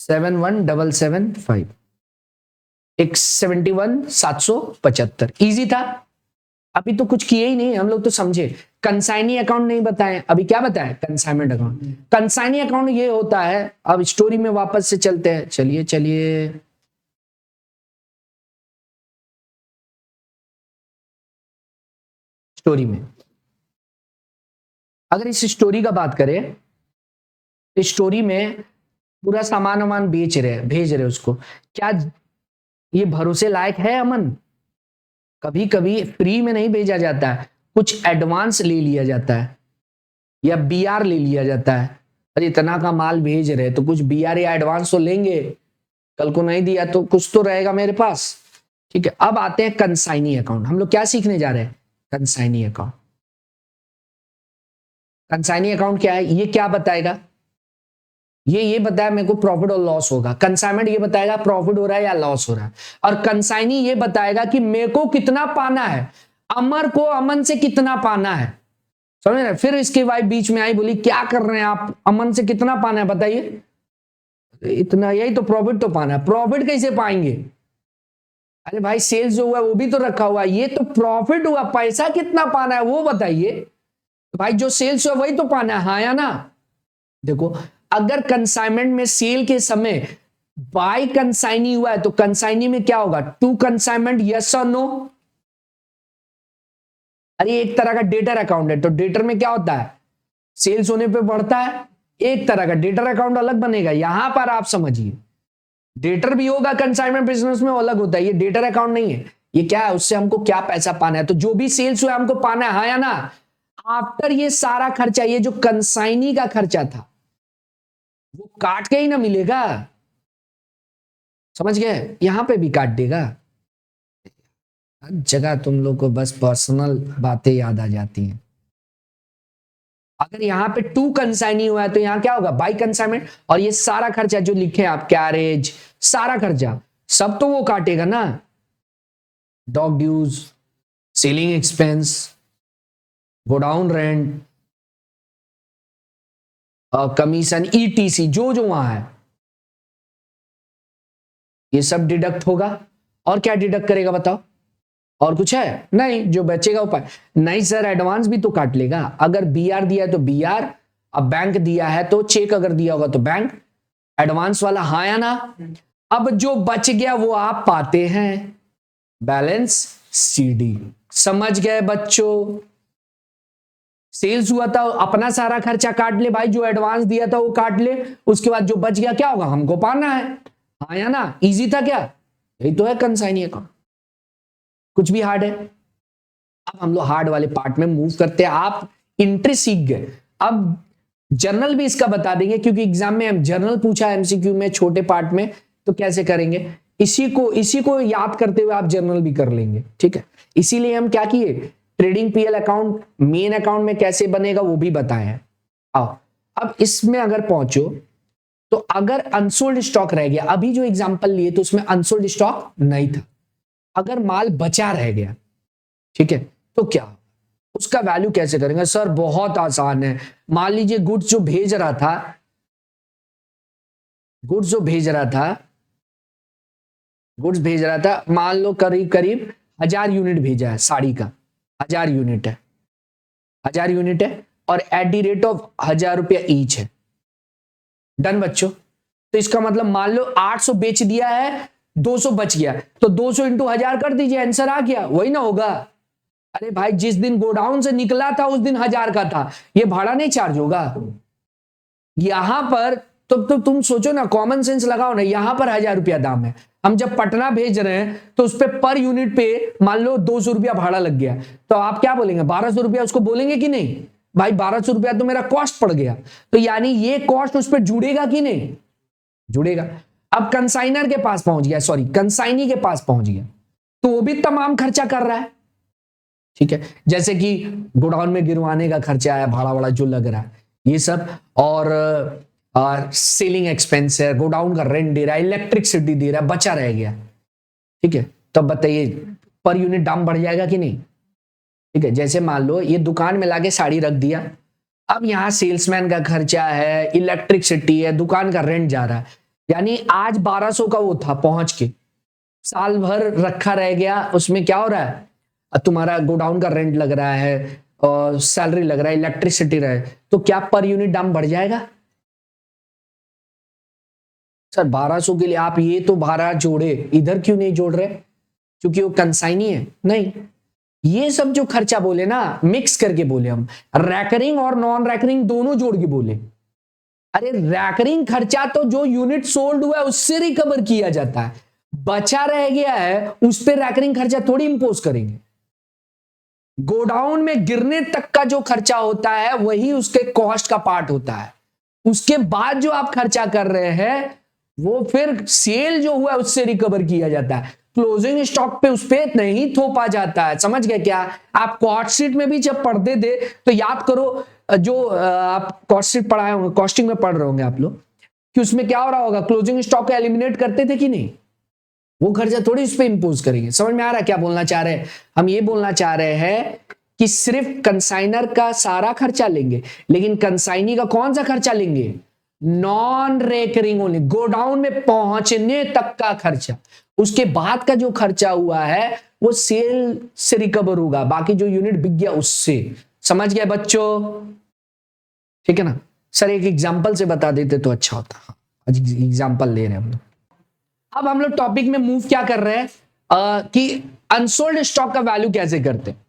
71,775, 71,775। इजी था। अभी तो कुछ किए ही नहीं हम लोग, तो समझे। कंसाइनी अकाउंट नहीं बताए, अभी क्या बताए? Consignment account. कंसाइनी अकाउंट ये होता है। अब स्टोरी में वापस से चलते हैं, चलिए चलिए। स्टोरी में अगर इस स्टोरी का बात करें, तो स्टोरी में पूरा सामान वामान बेच रहे हैं, भेज रहे उसको। क्या ये भरोसे लायक है अमन? कभी कभी फ्री में नहीं भेजा जाता है, कुछ एडवांस ले लिया जाता है या बीआर ले लिया जाता है। अरे इतना का माल भेज रहे तो कुछ बीआर या एडवांस तो लेंगे, कल को नहीं दिया तो कुछ तो रहेगा मेरे पास, ठीक है। अब आते हैं कंसाइनी अकाउंट। हम लोग क्या सीखने जा रहे हैं? Consignee account. कंसाइनी अकाउंट क्या है? ये क्या बताएगा? ये बताया मेरे को प्रॉफिट और लॉस होगा। कंसाइनमेंट ये बताएगा प्रॉफिट हो रहा है या लॉस हो रहा है। और कंसाइनी ये बताएगा कि मेरे को कितना पाना है, अमर को अमन से कितना पाना है, समझ रहे? फिर इसके वाइफ बीच में आई, बोली क्या कर रहे हैं आप, अमन से कितना पाना है बताइए। इतना, यही तो प्रॉफिट तो पाना है। प्रॉफिट कैसे पाएंगे? अरे भाई सेल्स जो हुआ है वो भी तो रखा हुआ है, ये तो प्रॉफिट हुआ, पैसा कितना पाना है वो बताइए। भाई जो सेल्स हुआ वही तो पाना है, हाँ या ना? देखो अगर कंसाइनमेंट में सेल के समय बाय कंसाइनी हुआ है तो कंसाइनी में क्या होगा, टू कंसाइनमेंट, यस और नो। अरे एक तरह का डेटर अकाउंट है, तो डेटर में क्या होता है, सेल्स होने पे बढ़ता है, एक तरह का डेटर अकाउंट अलग बनेगा। यहां पर आप समझिए डेटर भी होगा कंसाइनमेंट बिजनेस में, अलग होता है, ये डेटर अकाउंट नहीं है। ये क्या है, उससे हमको क्या पैसा पाना है, तो जो भी सेल्स हुआ हमको पाना है, हाँ या ना। आफ्टर ये सारा खर्चा, ये जो कंसाइनी का खर्चा था वो काट के ही ना मिलेगा, समझ गए, यहां पे भी काट देगा। हर जगह तुम लोग को बस पर्सनल बातें याद आ जाती हैं। अगर यहां पे टू कंसाइनी हुआ है तो यहां क्या होगा, बाई कंसाइनमेंट, और ये सारा खर्चा जो लिखे हैं आप, कैरेज, सारा खर्चा सब तो वो काटेगा ना, dock dues, selling expense, godown rent, commission, ETC, जो जो वहां है ये सब डिडक्ट होगा। और क्या डिडक्ट करेगा बताओ, और कुछ है नहीं, जो बचेगा उपाय नहीं सर, एडवांस भी तो काट लेगा। अगर बीआर दिया है तो बीआर, अब बैंक दिया है तो चेक, अगर दिया होगा तो बैंक, एडवांस वाला, हाँ या ना। अब जो बच गया वो आप पाते हैं बैलेंस सीडी। समझ गए बच्चों, सेल्स हुआ था अपना सारा खर्चा काट ले भाई, जो एडवांस दिया था वो काट ले, उसके बाद जो बच गया क्या होगा, हमको पाना है, हाँ या ना। इजी था क्या, यही तो है कंसाइनी अकाउंट, कुछ भी हार्ड है। अब हम लोग हार्ड वाले पार्ट में मूव करते हैं। आप इंट्री सीख गए, अब जर्नल भी इसका बता देंगे, क्योंकि एग्जाम में हम जर्नल पूछा है एमसीक्यू में छोटे पार्ट में, तो कैसे करेंगे, इसी को याद करते हुए आप जर्नल भी कर लेंगे, ठीक है। इसीलिए हम क्या किए, trading PL account main account में कैसे बनेगा वो भी बताए हैं। आओ अब इसमें अगर पहुंचो तो अगर अनसोल्ड स्टॉक रह गया, अभी जो एग्जांपल लिए तो उसमें अनसोल्ड स्टॉक नहीं था, अगर माल बचा रह गया, ठीक है, तो क्या उसका वैल्यू कैसे करेंगे सर, बहुत आसान है। मान लीजिए गुड्स जो भेज रहा था, गुड्स भेज रहा था, मान लो करीब करीब 1000 यूनिट भेजा है, साड़ी का 1000 यूनिट है, 1000 यूनिट है, और एट दी रेट ऑफ 1000 रुपया ईच है। डन बच्चों, तो इसका मतलब मान लो 800 बेच दिया है, 200 बच गया, तो 200 इंटू 1000 कर दीजिए, आंसर आ गया, वही ना होगा। अरे भाई जिस दिन गोडाउन से निकला था उस दिन 1000 का था, ये भाड़ा नहीं चार्ज होगा। यहां पर तो तुम सोचो ना, कॉमन सेंस लगाओ ना, यहां पर 1000 रुपया दाम है, हम जब पटना भेज रहे हैं तो उस पर यूनिट पे मान लो 200 रुपया भाड़ा लग गया, तो आप क्या बोलेंगे, 1200 रुपया उसको बोलेंगे कि नहीं, भाई 1200 रुपया तो मेरा कॉस्ट पड़ गया, तो यानी ये कॉस्ट उस पर जुड़ेगा कि नहीं, जुड़ेगा। अब कंसाइनर के पास पहुंच गया, सॉरी कंसाइनी के पास पहुंच गया, तो वो भी तमाम खर्चा कर रहा है, ठीक है, जैसे कि गोडाउन में गिरवाने का खर्चा है, भाड़ा वाड़ा जो लग रहा है ये सब, और सेलिंग एक्सपेंस है, गोडाउन का रेंट दे रहा है, इलेक्ट्रिसिटी दे रहा है, बचा रह गया, ठीक है, तब बताइए पर यूनिट दाम बढ़ जाएगा कि नहीं, ठीक है। जैसे मान लो ये दुकान में लाके साड़ी रख दिया, अब यहाँ सेल्समैन का खर्चा है, इलेक्ट्रिसिटी है, दुकान का रेंट जा रहा है, यानी आज 1200 का वो था, पहुंच के साल भर रखा रह गया, उसमें क्या हो रहा है, तुम्हारा गोडाउन का रेंट लग रहा है और सैलरी लग रहा है, इलेक्ट्रिसिटी रहे, तो क्या पर यूनिट दाम बढ़ जाएगा सर। 1200 के लिए आप ये तो भाड़ा जोड़े, इधर क्यों नहीं जोड़ रहे, क्योंकि वो कंसाइनी है, नहीं, ये सब जो खर्चा बोले ना मिक्स करके बोले हम, रैकरिंग और नॉन रैकरिंग दोनों जोड़ के बोले। अरे रैकरिंग खर्चा तो जो यूनिट सोल्ड हुआ है उससे रिकवर किया जाता है, बचा रह गया है उस पर रैकरिंग खर्चा थोड़ी इंपोज करेंगे। गोडाउन में गिरने तक का जो खर्चा होता है वही उसके कॉस्ट का पार्ट होता है, उसके बाद जो आप खर्चा कर रहे हैं वो फिर सेल जो हुआ उससे रिकवर किया जाता है, क्लोजिंग स्टॉक पे उस पे नहीं थोपा जाता है। समझ गए क्या, आप कॉस्ट शीट में भी जब पढ़ते थे तो याद करो, जो आप कॉस्ट शीट पढ़ाए होंगे, कॉस्टिंग में पढ़ रहे होंगे आप लोग, कि उसमें क्या हो रहा होगा, क्लोजिंग स्टॉक को एलिमिनेट करते थे कि नहीं, वो खर्चा थोड़ी उस पर इंपोज करेंगे। समझ में आ रहा है क्या बोलना चाह रहे हैं, हम ये बोलना चाह रहे हैं कि सिर्फ कंसाइनर का सारा खर्चा लेंगे, लेकिन कंसाइनी का कौन सा खर्चा लेंगे, नॉन रेकरिंग ओनली, गोडाउन में पहुंचने तक का खर्चा, उसके बाद का जो खर्चा हुआ है वो सेल से रिकवर होगा, बाकी जो यूनिट बिक गया उससे। समझ गए बच्चों, ठीक है ना। सर एक एग्जाम्पल से बता देते तो अच्छा होता। एग्जाम्पल ले रहे हैं हम लोग। अब हम लोग टॉपिक में मूव क्या कर रहे हैं कि अनसोल्ड स्टॉक का वैल्यू कैसे करते हैं।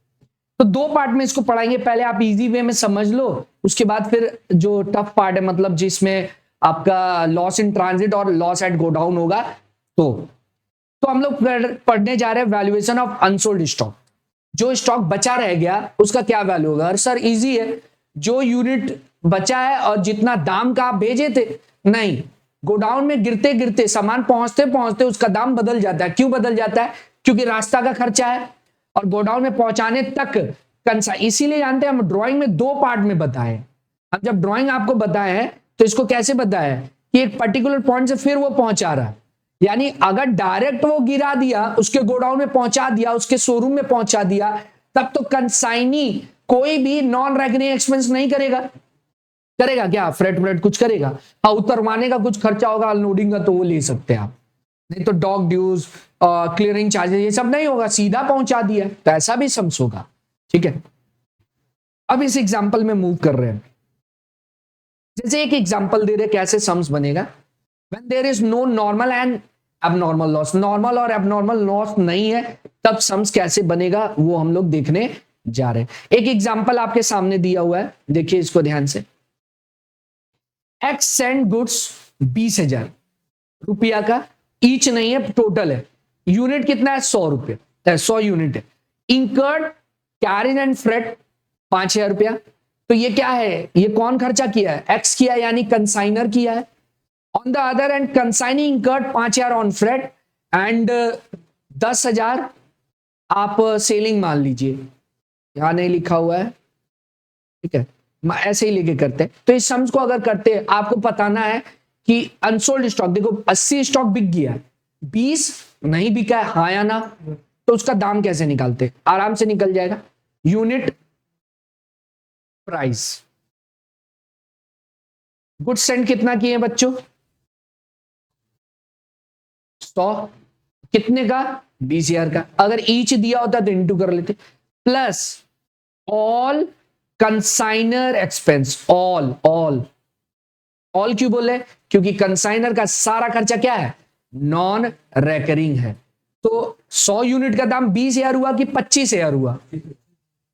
तो दो पार्ट में इसको पढ़ाएंगे, पहले आप इजी वे में समझ लो, उसके बाद फिर जो टफ पार्ट है, मतलब जिसमें आपका लॉस इन ट्रांजिट और लॉस एट गो डाउन होगा, तो हम लोग पढ़ने जा रहे हैं वैल्यूएशन ऑफ अनसोल्ड स्टॉक। जो स्टॉक बचा रह गया उसका क्या वैल्यू होगा। और सर इजी है, जो यूनिट बचा है और जितना दाम का आप भेजे थे, नहीं, गोडाउन में गिरते गिरते सामान पहुंचते पहुंचते उसका दाम बदल जाता है। क्यों बदल जाता है? क्योंकि रास्ता का खर्चा है और गोडाउन में पहुंचाने तक इसीलिए जानते हैं हम ड्राइंग में दो पार्ट में बताए। हम जब ड्राइंग आपको बताए हैं तो इसको कैसे बताया कि एक पर्टिकुलर पॉइंट से फिर वो पहुंचा रहा है, यानी अगर डायरेक्ट वो गिरा दिया, उसके गोडाउन में पहुंचा दिया, उसके शोरूम में पहुंचा दिया, तब तो कंसाइनी कोई भी नॉन रेकरिंग एक्सपेंस नहीं करेगा। करेगा क्या? फ्रेट व्रेट कुछ करेगा? हाँ, उतरवाने का कुछ खर्चा होगा, अनलोडिंग का, तो वो ले सकते हैं आप, नहीं तो डॉक ड्यूज, क्लियरिंग चार्जेस, ये सब नहीं होगा, सीधा पहुंचा दिया, तो ऐसा भी सम्स होगा। ठीक है, अब इस एग्जाम्पल में मूव कर रहे हैं। जैसे एक एग्जाम्पल दे रहे कैसे सम्स बनेगा। When there is no normal and abnormal loss, normal और एबनॉर्मल लॉस नहीं है, तब सम्स कैसे बनेगा वो हम लोग देखने जा रहे हैं। एक एग्जांपल आपके सामने दिया हुआ है, देखिए इसको ध्यान से। एक्स सेंड गुड्स 20,000 रुपया का, ईच नहीं है, टोटल है। यूनिट कितना है? 100 रुपया, 100 यूनिट है। इंकर्ड कैरिज एंड फ्रेट 5,000 रुपया। तो ये क्या है? ये कौन खर्चा किया है? एक्स किया, यानी कंसाइनर किया है। On the other hand, consignee incurred 5,000 on freight and 10,000 आप सेलिंग मान लीजिए, यहां नहीं लिखा हुआ है, ठीक है, ऐसे ही लेके करते हैं। तो इस सम्स को अगर करते हैं, आपको बताना है कि अनसोल्ड स्टॉक, देखो 80 स्टॉक बिक गया, 20 नहीं बिका है, हाँ या ना, तो उसका दाम कैसे निकालते? आराम से निकल जाएगा। यूनिट प्राइस, गुड सेंड कितना किए बच्चों? 100, कितने का? 20,000 का। अगर ईच दिया होता तो इंटू कर लेते, plus all consignor expense, all क्यों बोले? क्योंकि कंसाइनर का सारा खर्चा क्या है? नॉन रेकरिंग है। तो 100 यूनिट का दाम 20,000 हुआ कि 25,000 हुआ?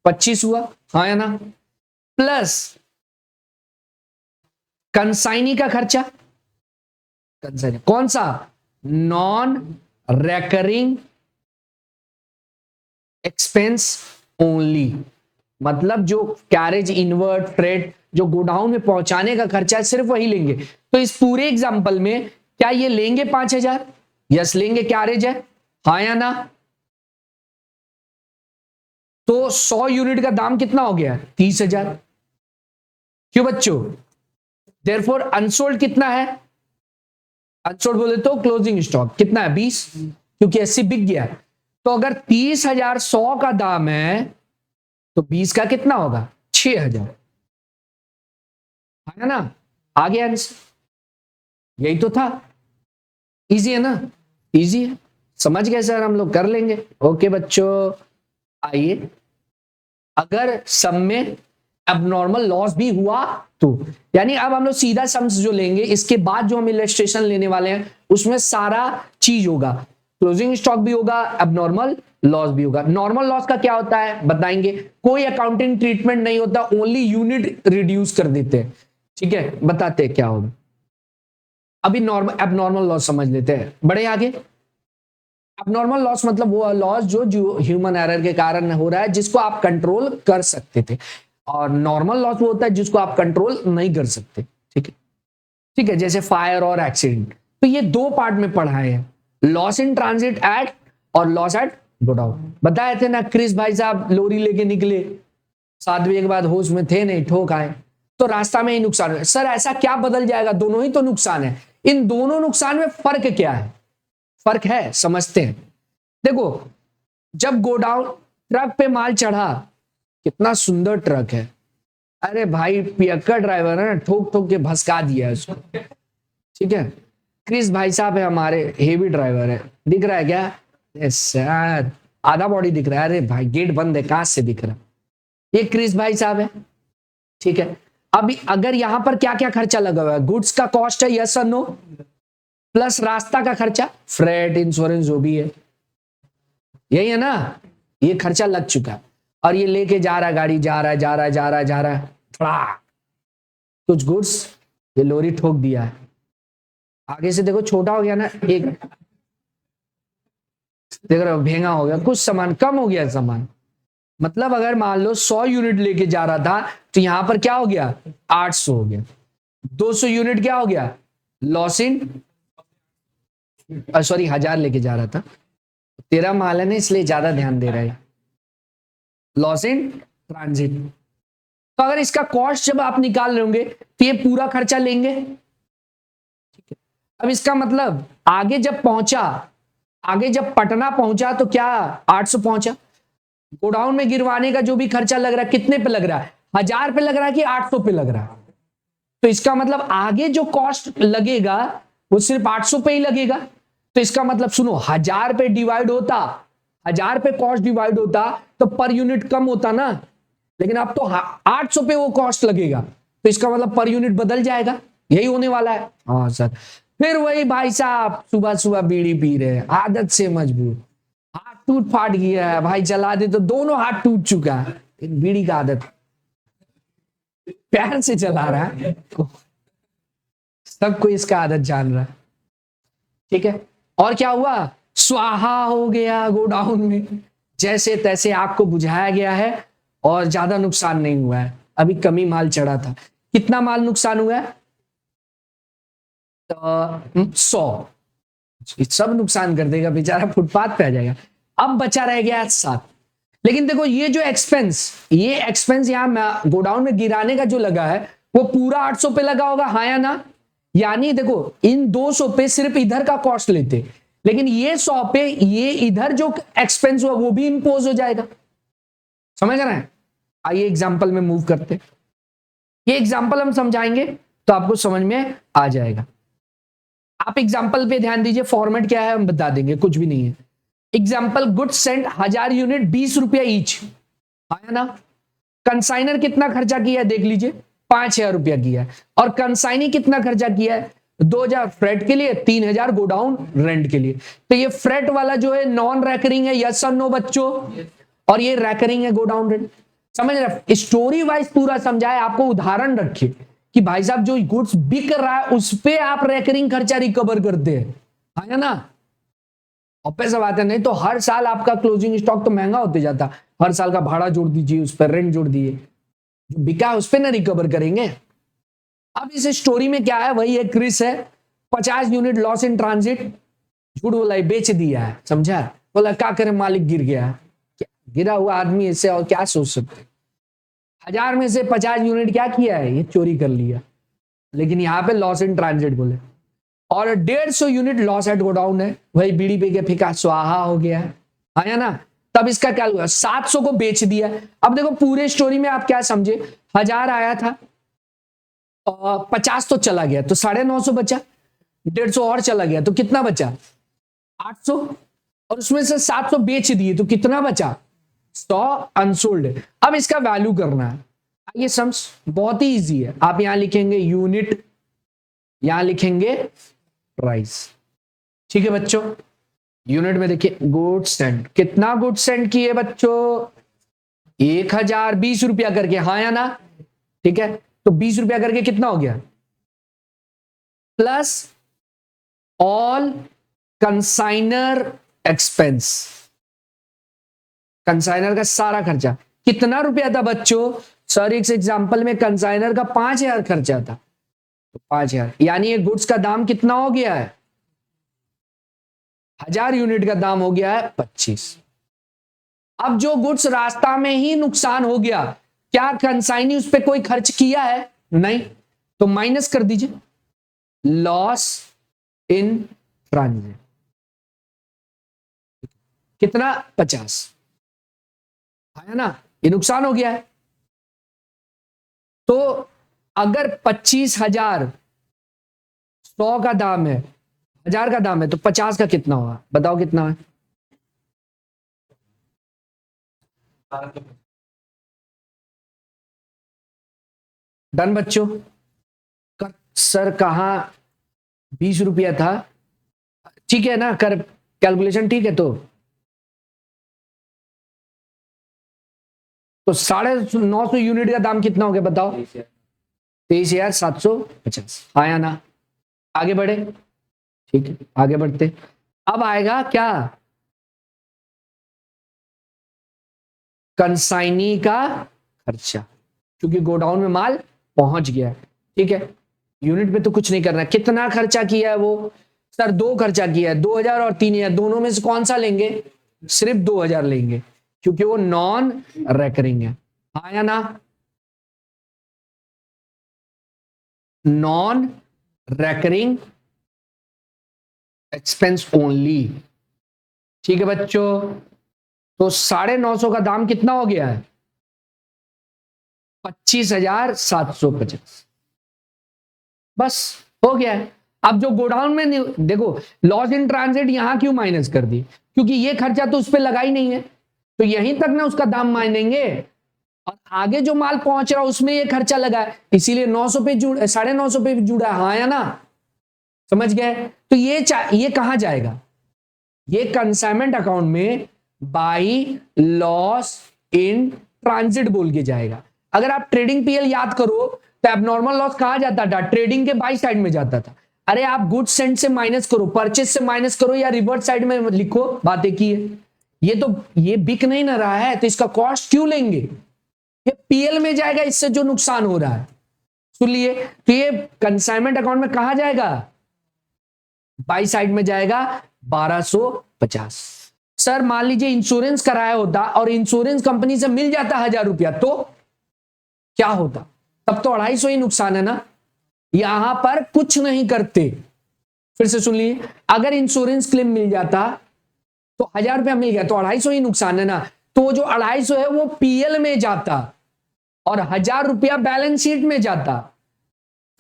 25 हुआ, हाँ या ना? प्लस कंसाइनी का खर्चा, कंसाइनी कौन सा? नॉन रेकरिंग एक्सपेंस ओनली, मतलब जो कैरेज, इनवर्ट, फ्रेट, जो गोडाउन में पहुंचाने का खर्चा है, सिर्फ वही लेंगे। तो इस पूरे एग्जांपल में क्या ये लेंगे 5,000? यस लेंगे, कैरेज है, हाँ या ना? तो 100 यूनिट का दाम कितना हो गया? 30,000। क्यों बच्चों? देयरफॉर अनसोल्ड कितना है? अनसोल्ड बोले तो क्लोजिंग स्टॉक कितना है? 20, क्योंकि 80 बिक गया। तो अगर 30,000 100 का दाम है तो 20 का कितना होगा? 6,000, है ना? आ गया आंसर, यही तो था। इजी है ना? इजी है, समझ गए सर, हम लोग कर लेंगे। ओके बच्चों, आइए, अगर सम में एबनॉर्मल लॉस भी हुआ तो, यानी अब हम लोग सीधा सम्स जो लेंगे, इसके बाद जो हम इलस्ट्रेशन लेने वाले हैं उसमें सारा चीज होगा, क्लोजिंग स्टॉक भी होगा, एबनॉर्मल लॉस भी होगा। नॉर्मल लॉस का क्या होता है बताएंगे, कोई अकाउंटिंग ट्रीटमेंट नहीं होता, ओनली यूनिट रिड्यूस कर देते हैं। ठीक है, बताते हैं क्या होगा। अभी नॉर्मल एबनॉर्मल लॉस समझ लेते हैं, बड़े आगे। एबनॉर्मल लॉस मतलब वो लॉस जो ह्यूमन एरर के कारण हो रहा है, जिसको आप कंट्रोल कर सकते थे, और नॉर्मल लॉस वो होता है जिसको आप कंट्रोल नहीं कर सकते। ठीक है, ठीक है, जैसे फायर और एक्सीडेंट। तो ये दो पार्ट में पढ़ाए हैं, लॉस इन ट्रांजिट एट और लॉस एट गोडाउन। बताए थे ना, क्रिस भाई साहब लोरी लेके निकले, 7 बजे के बाद होश में थे नहीं, ठोक आए, तो रास्ता में ही नुकसान है। सर ऐसा क्या बदल जाएगा? दोनों ही तो नुकसान है। इन दोनों नुकसान में फर्क क्या है? फर्क है, समझते हैं। देखो, जब गोडाउन ट्रक पे माल चढ़ा, कितना सुंदर ट्रक है, अरे भाई पियक्कर ड्राइवर है ना, ठोक ठोक के भसका दिया उसको। ठीक है, क्रिस भाई साहब है हमारे, हेवी ड्राइवर है, दिख रहा है क्या? सर आधा बॉडी दिख रहा है। अरे भाई गेट बंद है, कहां से दिख रहा है? ये क्रिस भाई साहब है। ठीक है, अभी अगर यहां पर क्या क्या खर्चा लगा हुआ है, गुड्स का कॉस्ट है, यस और नो, प्लस रास्ता का खर्चा, फ्रेट, इंश्योरेंस जो भी है, यही है ना, ये खर्चा लग चुका है। और ये लेके जा रहा है गाड़ी, जा रहा है जा रहा है जा रहा है जा रहा है, थोड़ा कुछ गुड्स ये लोरी ठोक दिया है, आगे से देखो छोटा हो गया ना, एक देख रहे हो भेंगा हो गया, कुछ सामान कम हो गया सामान, मतलब अगर मान लो 100 यूनिट लेके जा रहा था तो यहां पर क्या हो गया, 800 हो गया, 200 यूनिट क्या हो गया, लॉस इन, सॉरी 1000 लेके जा रहा था, तेरा माल है ना इसलिए ज्यादा ध्यान दे रहा है, लॉस इन ट्रांजिट। तो अगर इसका कॉस्ट जब आप निकाल रहे होंगे तो ये पूरा खर्चा लेंगे, ठीक है। अब इसका मतलब आगे जब पहुंचा, आगे जब पटना पहुंचा तो क्या 800 पहुंचा, गोडाउन में गिरवाने का जो भी खर्चा लग रहा है कितने पे लग रहा है, 1000 पे लग रहा है कि 800 पे लग रहा है, तो इसका मतलब आगे जो कॉस्ट लगेगा वो सिर्फ 800 पे ही लगेगा। तो इसका मतलब सुनो, 1000 पे डिवाइड होता, 1000 पे कॉस्ट डिवाइड होता तो पर यूनिट कम होता ना, लेकिन अब तो 800 पे वो कॉस्ट लगेगा, तो इसका मतलब पर यूनिट बदल जाएगा, यही होने वाला है। हाँ सर, फिर वही भाई साहब सुबह सुबह बीड़ी पी रहे हैं, आदत से मजबूर, हाथ टूट फाट गया है भाई, जला दे तो दोनों हाथ टूट चुका है, बीड़ी का आदत, प्यार से चला रहा है, सबको इसका आदत जान रहा है, ठीक है। और क्या हुआ, स्वाहा हो गया गोडाउन में, जैसे तैसे आग को बुझाया गया है और ज्यादा नुकसान नहीं हुआ है, अभी कमी माल चढ़ा था, कितना माल नुकसान हुआ है, 100, सब नुकसान कर देगा बेचारा, फुटपाथ पे आ जाएगा। अब बचा रह गया 7, लेकिन देखो ये जो एक्सपेंस, ये एक्सपेंस यहां गोडाउन में गिराने का जो लगा है वो पूरा 800 पे लगा होगा, हाँ या ना, यानी देखो इन 200 पे सिर्फ इधर का कॉस्ट लेते, लेकिन ये 100 पे ये इधर जो एक्सपेंस हुआ वो भी इंपोज हो जाएगा, समझ रहे हैं। आइए एग्जाम्पल में मूव करते हैं, ये एग्जाम्पल हम समझाएंगे तो आपको समझ में आ जाएगा। आप एग्जाम्पल पे ध्यान दीजिए, फॉर्मेट क्या है हम बता देंगे, कुछ भी नहीं है। एग्जाम्पल, गुड सेंट 1000 यूनिट 20 रुपया ईच, आया ना, कंसाइनर कितना खर्चा किया है देख लीजिए, 5000 रुपया किया है, और कंसाइनी कितना खर्चा किया है, 2000 फ्रेट के लिए, 3000 गोडाउन रेंट के लिए। तो ये फ्रेट वाला जो है नॉन रैकरिंग है, यस और नो बच्चों, और ये रैकरिंग है गोडाउन रेंट, समझ रहे, स्टोरी वाइज पूरा समझाए, आपको उदाहरण रखे कि भाई साहब जो गुड्स बिक रहा है उस पे आप रैकरिंग खर्चा रिकवर करते हैं, है ना। और पैसा बात है, नहीं तो हर साल आपका क्लोजिंग स्टॉक तो महंगा होते जाता, हर साल का भाड़ा जोड़ दीजिए, उस पर रेंट जोड़ दीजिए, जो बिका है उस पर ना रिकवर करेंगे। अब इस स्टोरी में क्या है, वही एक क्रिस है, 50 यूनिट लॉस इन ट्रांजिट, झूठ बोला, बेच दिया है, समझा, बोला क्या करे मालिक गिर गया, गिरा हुआ आदमी इससे और क्या सोच सकते, 1000 में से 50 यूनिट क्या किया है, ये चोरी कर लिया, लेकिन यहाँ पे लॉस इन ट्रांजिट बोले, और 150 यूनिट लॉस एट गोडाउन है, वही बीड़ी पे के फेंका, स्वाहा हो गया है, आया ना। तब इसका क्या हुआ, 700 को बेच दिया। अब देखो पूरे स्टोरी में आप क्या समझे, 1000 आया था और 50 तो चला गया, तो 950 बचा, 150 और चला गया तो कितना बचा, 800, और उसमें से 700 बेच दिए तो कितना बचा, 100 अनसोल्ड है। अब इसका वैल्यू करना है, ये सम्स बहुत ही इजी है, आप यहां लिखेंगे यूनिट, यहां लिखेंगे प्राइस, ठीक है बच्चों। यूनिट में देखिए गुड सेंट, कितना गुड सेंट किए बच्चों, 1020 रुपया करके, हाँ या ना, ठीक है, तो 20 रुपया करके कितना हो गया, plus all consignor expense, consignor का सारा खर्चा, कितना रुपया था बच्चों, सर इस एग्जांपल में कंसाइनर का 5000 खर्चा था, तो 5000, यानी ये गुड्स का दाम कितना हो गया है, 1000 यूनिट का दाम हो गया है 25। अब जो गुड्स रास्ता में ही नुकसान हो गया, क्या कंसाइनी उस पर कोई खर्च किया है, नहीं, तो माइनस कर दीजिए, लॉस इन ट्रांजिट, कितना 50, है ना, ये नुकसान हो गया है। तो अगर 25,000 100 का दाम है, 1000 का दाम है, तो 50 का कितना होगा, बताओ कितना है, डन बच्चों। सर कहाँ 20 रुपया था, ठीक है ना, कर कैलकुलेशन ठीक है। तो 950 यूनिट का दाम कितना हो गया बताओ? 23,750। आया ना? आगे बढ़े, ठीक है आगे बढ़ते। अब आएगा क्या? कंसाइनी का खर्चा, क्योंकि गोडाउन में माल पहुंच गया, ठीक है। यूनिट पे तो कुछ नहीं करना। कितना खर्चा किया है वो? सर 2 खर्चा किया है, 2,000 और 3,000, दोनों में से कौन सा लेंगे? सिर्फ 2,000 लेंगे, क्योंकि वो नॉन रेकरिंग है। आया ना? नॉन रेकरिंग एक्सपेंस ओनली, ठीक है बच्चों। तो 950 का दाम कितना हो गया है? 25,750। बस हो गया है। अब जो गोडाउन में देखो, लॉस इन ट्रांजिट यहां क्यों माइनस कर दी? क्योंकि ये खर्चा तो उस पर लगा ही नहीं है, तो यहीं तक ना उसका दाम मानेंगे, और आगे जो माल पहुंच रहा है उसमें ये खर्चा लगा है, इसीलिए 900 पे जुड़ 950 पे जुड़ा है। हाँ या ना? समझ गए? तो ये कहां जाएगा? ये कंसाइनमेंट अकाउंट में बाई लॉस इन ट्रांजिट बोल के जाएगा। अगर आप ट्रेडिंग पीएल याद करो तो एबनॉर्मल लॉस कहां जाता था? ट्रेडिंग के बाई साइड में जाता था। अरे आप गुड सेंड से माइनस करो, परचेज से माइनस करो, या रिवर्स साइड में लिखो, बातें की है। ये बिक नहीं ना रहा है, तो इसका कॉस्ट क्यों लेंगे? ये पीएल में जाएगा, इससे जो नुकसान हो रहा है। सुन लिए? तो ये कंसाइनमेंट अकाउंट में कहां जाएगा? बाई साइड में जाएगा 1250। सर मान लीजिए इंश्योरेंस कराया होता और इंश्योरेंस कंपनी से मिल जाता 1,000 रुपया, तो क्या होता? तब तो 250 ही नुकसान है ना। यहां पर कुछ नहीं करते। फिर से सुन लीजिए, अगर इंश्योरेंस क्लेम मिल जाता तो 1,000 रुपया मिल गया, तो 250 ही नुकसान है ना। तो जो 250 है वो पीएल में जाता और 1,000 रुपया बैलेंस शीट में जाता।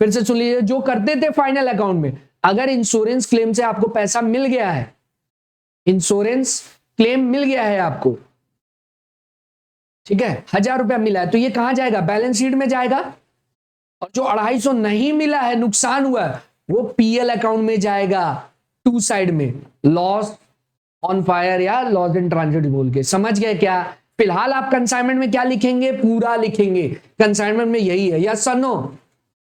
फिर से सुन लीजिए, जो करते थे फाइनल अकाउंट में, अगर इंश्योरेंस क्लेम से आपको पैसा मिल गया है, इंश्योरेंस क्लेम मिल गया है आपको, ठीक है, 1,000 रुपया मिला है, तो ये कहां जाएगा? बैलेंस शीट में जाएगा। और जो 250 नहीं मिला है, नुकसान हुआ है, वो पीएल अकाउंट में जाएगा, टू साइड में, लॉस ऑन फायर या लॉस इन ट्रांजिट बोल के। समझ गए क्या? फिलहाल आप कंसाइनमेंट में क्या लिखेंगे? पूरा लिखेंगे। कंसाइनमेंट में यही है, यस और नो?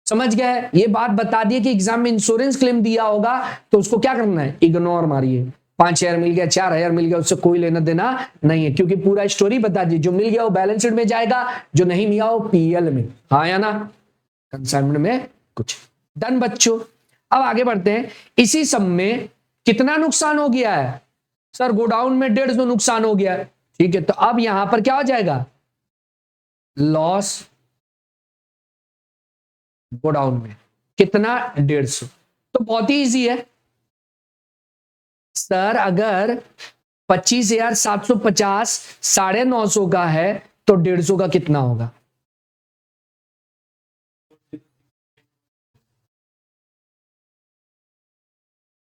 समझ गए? ये बात बता दिए कि एग्जाम में इंश्योरेंस क्लेम दिया होगा तो उसको क्या करना है? इग्नोर मारिए। 5,000 मिल गया, 4,000 मिल गया, उससे कोई लेना देना नहीं है, क्योंकि पूरा स्टोरी बता दी। जो मिल गया वो बैलेंस शीट में जाएगा, जो नहीं मिला वो पीएल में। हाँ या ना? कंसाइनमेंट में कुछ। डन बच्चों। अब आगे बढ़ते हैं। इसी सब में कितना नुकसान हो गया है? सर गोडाउन में 150 नुकसान हो गया, ठीक है। तो अब यहां पर क्या हो जाएगा? लॉस गोडाउन में कितना? 150। तो बहुत ही इजी है सर। अगर 25,750 950 का है तो 150 का कितना होगा?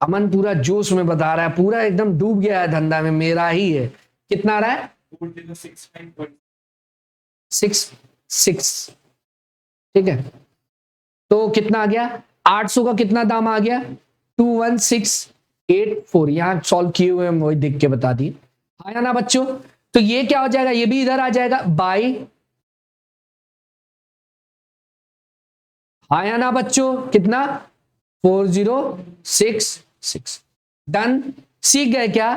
अमन पूरा जोश में बता रहा है, पूरा एकदम डूब गया है धंधा में, मेरा ही है। कितना आ रहा है? 6 ठीक है। तो कितना आ गया? 800 का कितना दाम आ गया? 21684। यहां सॉल्व किए हुए हम वही देख के बता दी। आया ना बच्चों? तो ये क्या हो जाएगा? ये भी इधर आ जाएगा बाई। आया ना बच्चों? कितना? 4066। डन। सीख गए क्या?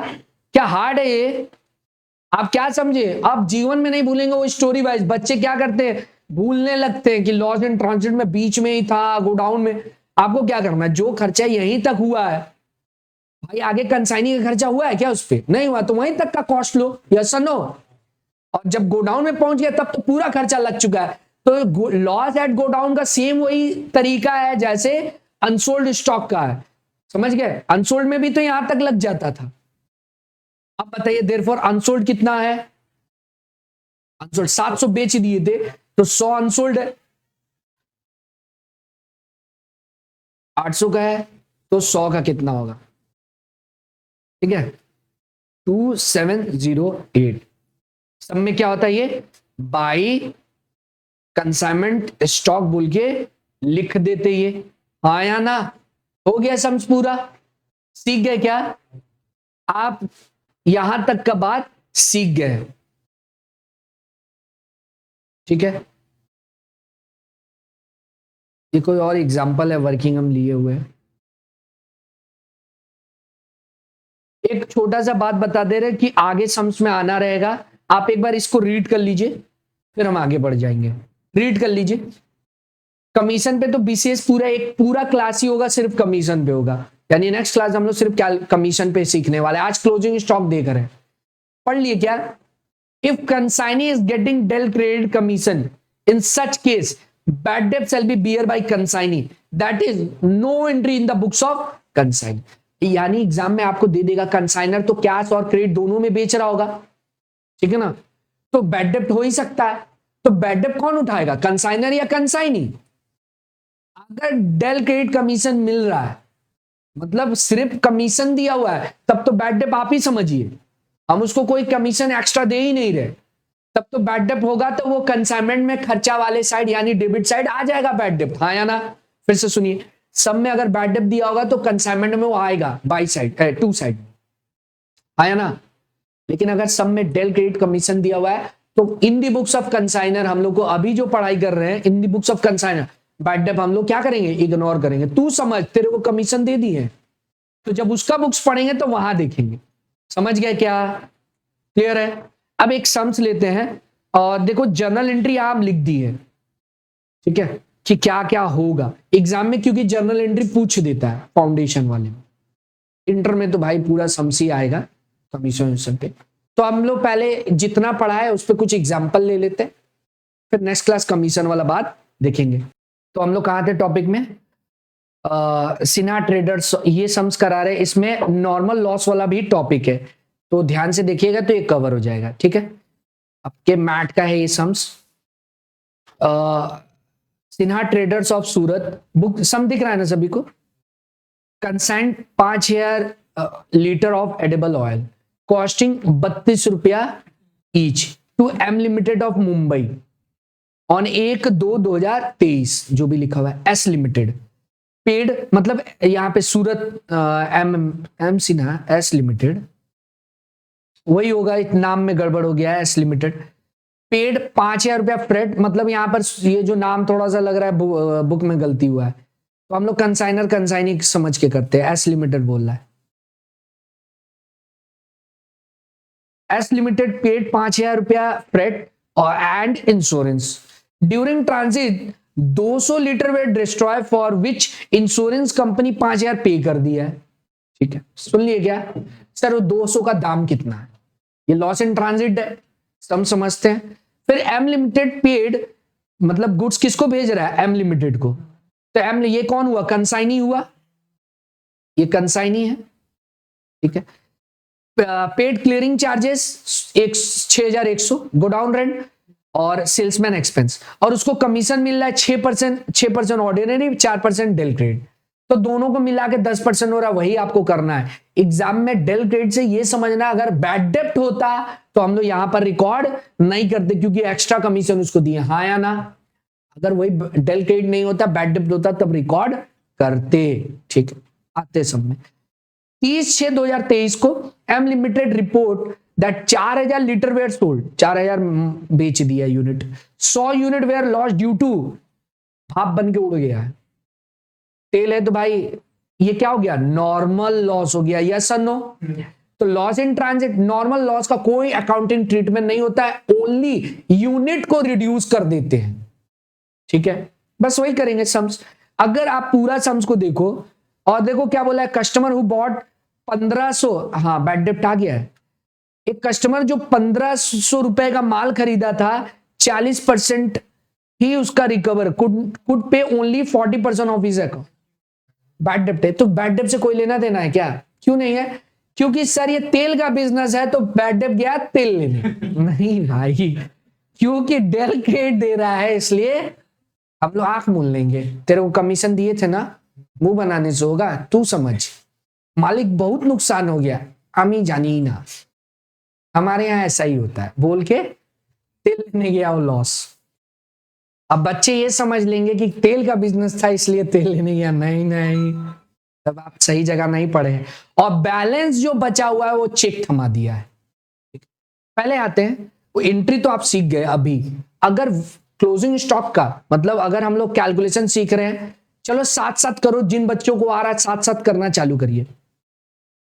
क्या हार्ड है ये? आप क्या समझे? आप जीवन में नहीं भूलेंगे वो स्टोरी वाइज। बच्चे क्या करते हैं? भूलने लगते हैं कि लॉस इन ट्रांजिट में बीच में ही था, गोडाउन में। आपको क्या करना है? जो खर्चा यहीं तक हुआ है भाई, आगे कंसाइनी का खर्चा हुआ है क्या? उस पर नहीं हुआ, तो वहीं तक का कॉस्ट लो, यस और नो। और जब गोडाउन में पहुंच गया तब तो पूरा खर्चा लग चुका है। तो लॉस एट गोडाउन का सेम वही तरीका है जैसे अनसोल्ड स्टॉक का है। समझ गए? अनसोल्ड में भी तो यहां तक लग जाता था। अब बताइए, देयरफॉर अनसोल्ड कितना है? अनसोल्ड 700 बेच दिए थे, तो 100 अनसोल्ड है। 800 का है तो 100 का कितना होगा? ठीक है, 2708। सब में क्या होता है? ये बाई कंसाइनमेंट स्टॉक बोल के लिख देते ये, हाँ या ना? हो गया समझ पूरा? सीख गए क्या आप? यहां तक का बात सीख गए, ठीक है। ये कोई और एग्जांपल है वर्किंग हम लिए हुए हैं। एक छोटा सा बात बता दे रहे कि आगे सम्स में आना रहेगा, आप एक बार इसको रीड कर लीजिए, फिर हम आगे बढ़ जाएंगे। रीड कर लीजिए। कमीशन पे तो बीसीएस एक पूरा क्लास ही होगा, सिर्फ कमीशन पे होगा, यानी नेक्स्ट क्लास हम लोग सिर्फ कमीशन पे सीखने वाले। आज क्लोजिंग स्टॉक देख रहे हैं, पढ़ लिए क्या? If consignee is getting del credit commission, in such case bad debt shall be bear by consignee, that is no entry in the books of consignee. यानी एग्जाम में आपको दे देगा कंसाइनर तो कैश और क्रेडिट दोनों में बेच रहा होगा, ठीक है ना, तो बैड डेट हो ही सकता है। तो बैड डेट कौन उठाएगा, कंसाइनर या कंसाइनी? अगर डेल क्रेडिट कमीशन मिल रहा है, मतलब सिर्फ कमीशन दिया हुआ है, तब तो बैड डेट आप ही समझिए, हम उसको कोई कमीशन एक्स्ट्रा दे ही नहीं रहे, तब तो बैड डेट होगा तो वो कंसाइनमेंट में खर्चा वाले साइड यानी डेबिट साइड आ जाएगा बैड डेट, हाँ या ना? फिर से सुनिए, सब में अगर बैड डेट दिया होगा तो कंसाइनमेंट में वो आएगा बाई साइड, टू साइड, हाँ या ना? लेकिन अगर सब में डेल क्रेडिट कमीशन दिया हुआ है तो in the books of consignor, हम लोग को अभी जो पढ़ाई कर रहे हैं in the books of consignor, bad debt हम लोग क्या करेंगे, इग्नोर करेंगे। तू समझ, तेरे को कमीशन दे दी है तो जब उसका बुक्स पढ़ेंगे तो वहां देखेंगे, समझ गए क्या? क्लियर है? अब एक सम्स लेते हैं और देखो जर्नल एंट्री आप लिख दी है, ठीक है, कि क्या क्या होगा एग्जाम में, क्योंकि जर्नल एंट्री पूछ देता है फाउंडेशन वाले में। इंटर में तो भाई पूरा सम्स ही आएगा कमीशन पे। तो हम लोग पहले जितना पढ़ा है उस पर कुछ एग्जाम्पल ले लेते हैं, फिर नेक्स्ट क्लास कमीशन वाला बात देखेंगे। तो हम लोग कहाँ थे टॉपिक में? सिन्हा ट्रेडर्स, ये सम्स करा रहे, इसमें नॉर्मल लॉस वाला भी टॉपिक है, तो ध्यान से देखिएगा तो ये कवर हो जाएगा, ठीक है। आपके मैट का है ये sums. Sinha traders of Surat book, sum दिख रहा है ना सभी को? Consigned 5000 litre of edible oil costing 32 रुपया each to M limited of Mumbai on 1/2/2023, जो भी लिखा हुआ है एस लिमिटेड पेड, मतलब यहां पे सूरत एम सिन्हा एस लिमिटेड, वही होगा, एक नाम में गड़बड़ हो गया है, एस लिमिटेड पेड 5000 रुपया फ्रेट, मतलब यहां पर ये जो नाम थोड़ा सा लग रहा है बुक में गलती हुआ है, तो हम लोग कंसाइनर कंसाइनी समझ के करते हैं, एस लिमिटेड बोल रहा है। एस लिमिटेड पेड 5000 रुपया फ्रेट और and insurance during transit 200 litre wet destroy for which insurance company 5000 pay कर दिया है, ठीक है। सुन लिए क्या सर, वो 200 का दाम कितना है, ये लॉस इन ट्रांजिट है, हम समझते हैं। फिर एम लिमिटेड पेड, मतलब गुड्स किसको भेज रहा है, एम लिमिटेड को, तो एम ये कौन हुआ, कंसाइनी हुआ, ये कंसाइनी है, ठीक है। Paid clearing charges 6100 godown rent और सेल्समैन एक्सपेंस, और उसको कमीशन मिल रहा है 6% ऑर्डिनरी, 4% डेल क्रेडिट, तो दोनों को मिला के 10% हो रहा है, वही आपको करना है एग्जाम में। डेल क्रेडिट से ये समझना, अगर बैड डेप्ट होता तो हम लोग यहां पर रिकॉर्ड नहीं करते क्योंकि एक्स्ट्रा कमीशन उसको दिए, हाँ या ना? अगर वही डेल क्रेडिट नहीं होता, बैड डेप्ट होता, तब रिकॉर्ड करते, ठीक है। आते सब में 30/6/2023 को M limited report that 4000 litre were sold, 4000 बेच दिया unit, 100 unit were loss due to, भाप बन के उड़ गया है, टेल है तो भाई ये क्या हो गया, नॉर्मल लॉस हो गया, यस और नो? तो loss in transit, normal loss का कोई अकाउंटिंग ट्रीटमेंट नहीं होता है, ओनली यूनिट को रिड्यूस कर देते हैं, ठीक है। बस वही करेंगे सम्स। अगर आप पूरा सम्स को देखो और देखो क्या बोला है, कस्टमर हु बॉट 1500, हाँ बैड डेप्ट आ गया है, एक कस्टमर जो 1500 रुपए का माल खरीदा था, 40% ही उसका recover could pay only 40% of his account, bad डेप्ट है। तो बैड डेप्ट से कोई लेना देना है क्या? क्यों नहीं है? क्योंकि सर ये तेल का बिजनेस है, तो बैड डेप्ट गया तेल लेने नहीं भाई, क्योंकि डेल क्रेडिट दे रहा है इसलिए हम लोग आंख मूंद लेंगे। तेरे को कमीशन दिए थे ना, मुंह बनाने से होगा, तू समझ, मालिक बहुत नुकसान हो गया, हम ही जानी ना, हमारे यहाँ ऐसा ही होता है, बोल के तेल लेने गया वो लॉस। अब बच्चे ये समझ लेंगे कि तेल का बिजनेस था इसलिए तेल लेने गया, नहीं नहीं, तब आप सही जगह नहीं पढ़े हैं। और बैलेंस जो बचा हुआ है वो चेक थमा दिया है। पहले आते हैं, वो एंट्री तो आप सीख गए। अभी अगर क्लोजिंग स्टॉक का मतलब अगर हम लोग कैलकुलेशन सीख रहे हैं, चलो साथ साथ करो, जिन बच्चों को आ रहा है साथ साथ करना चालू करिए।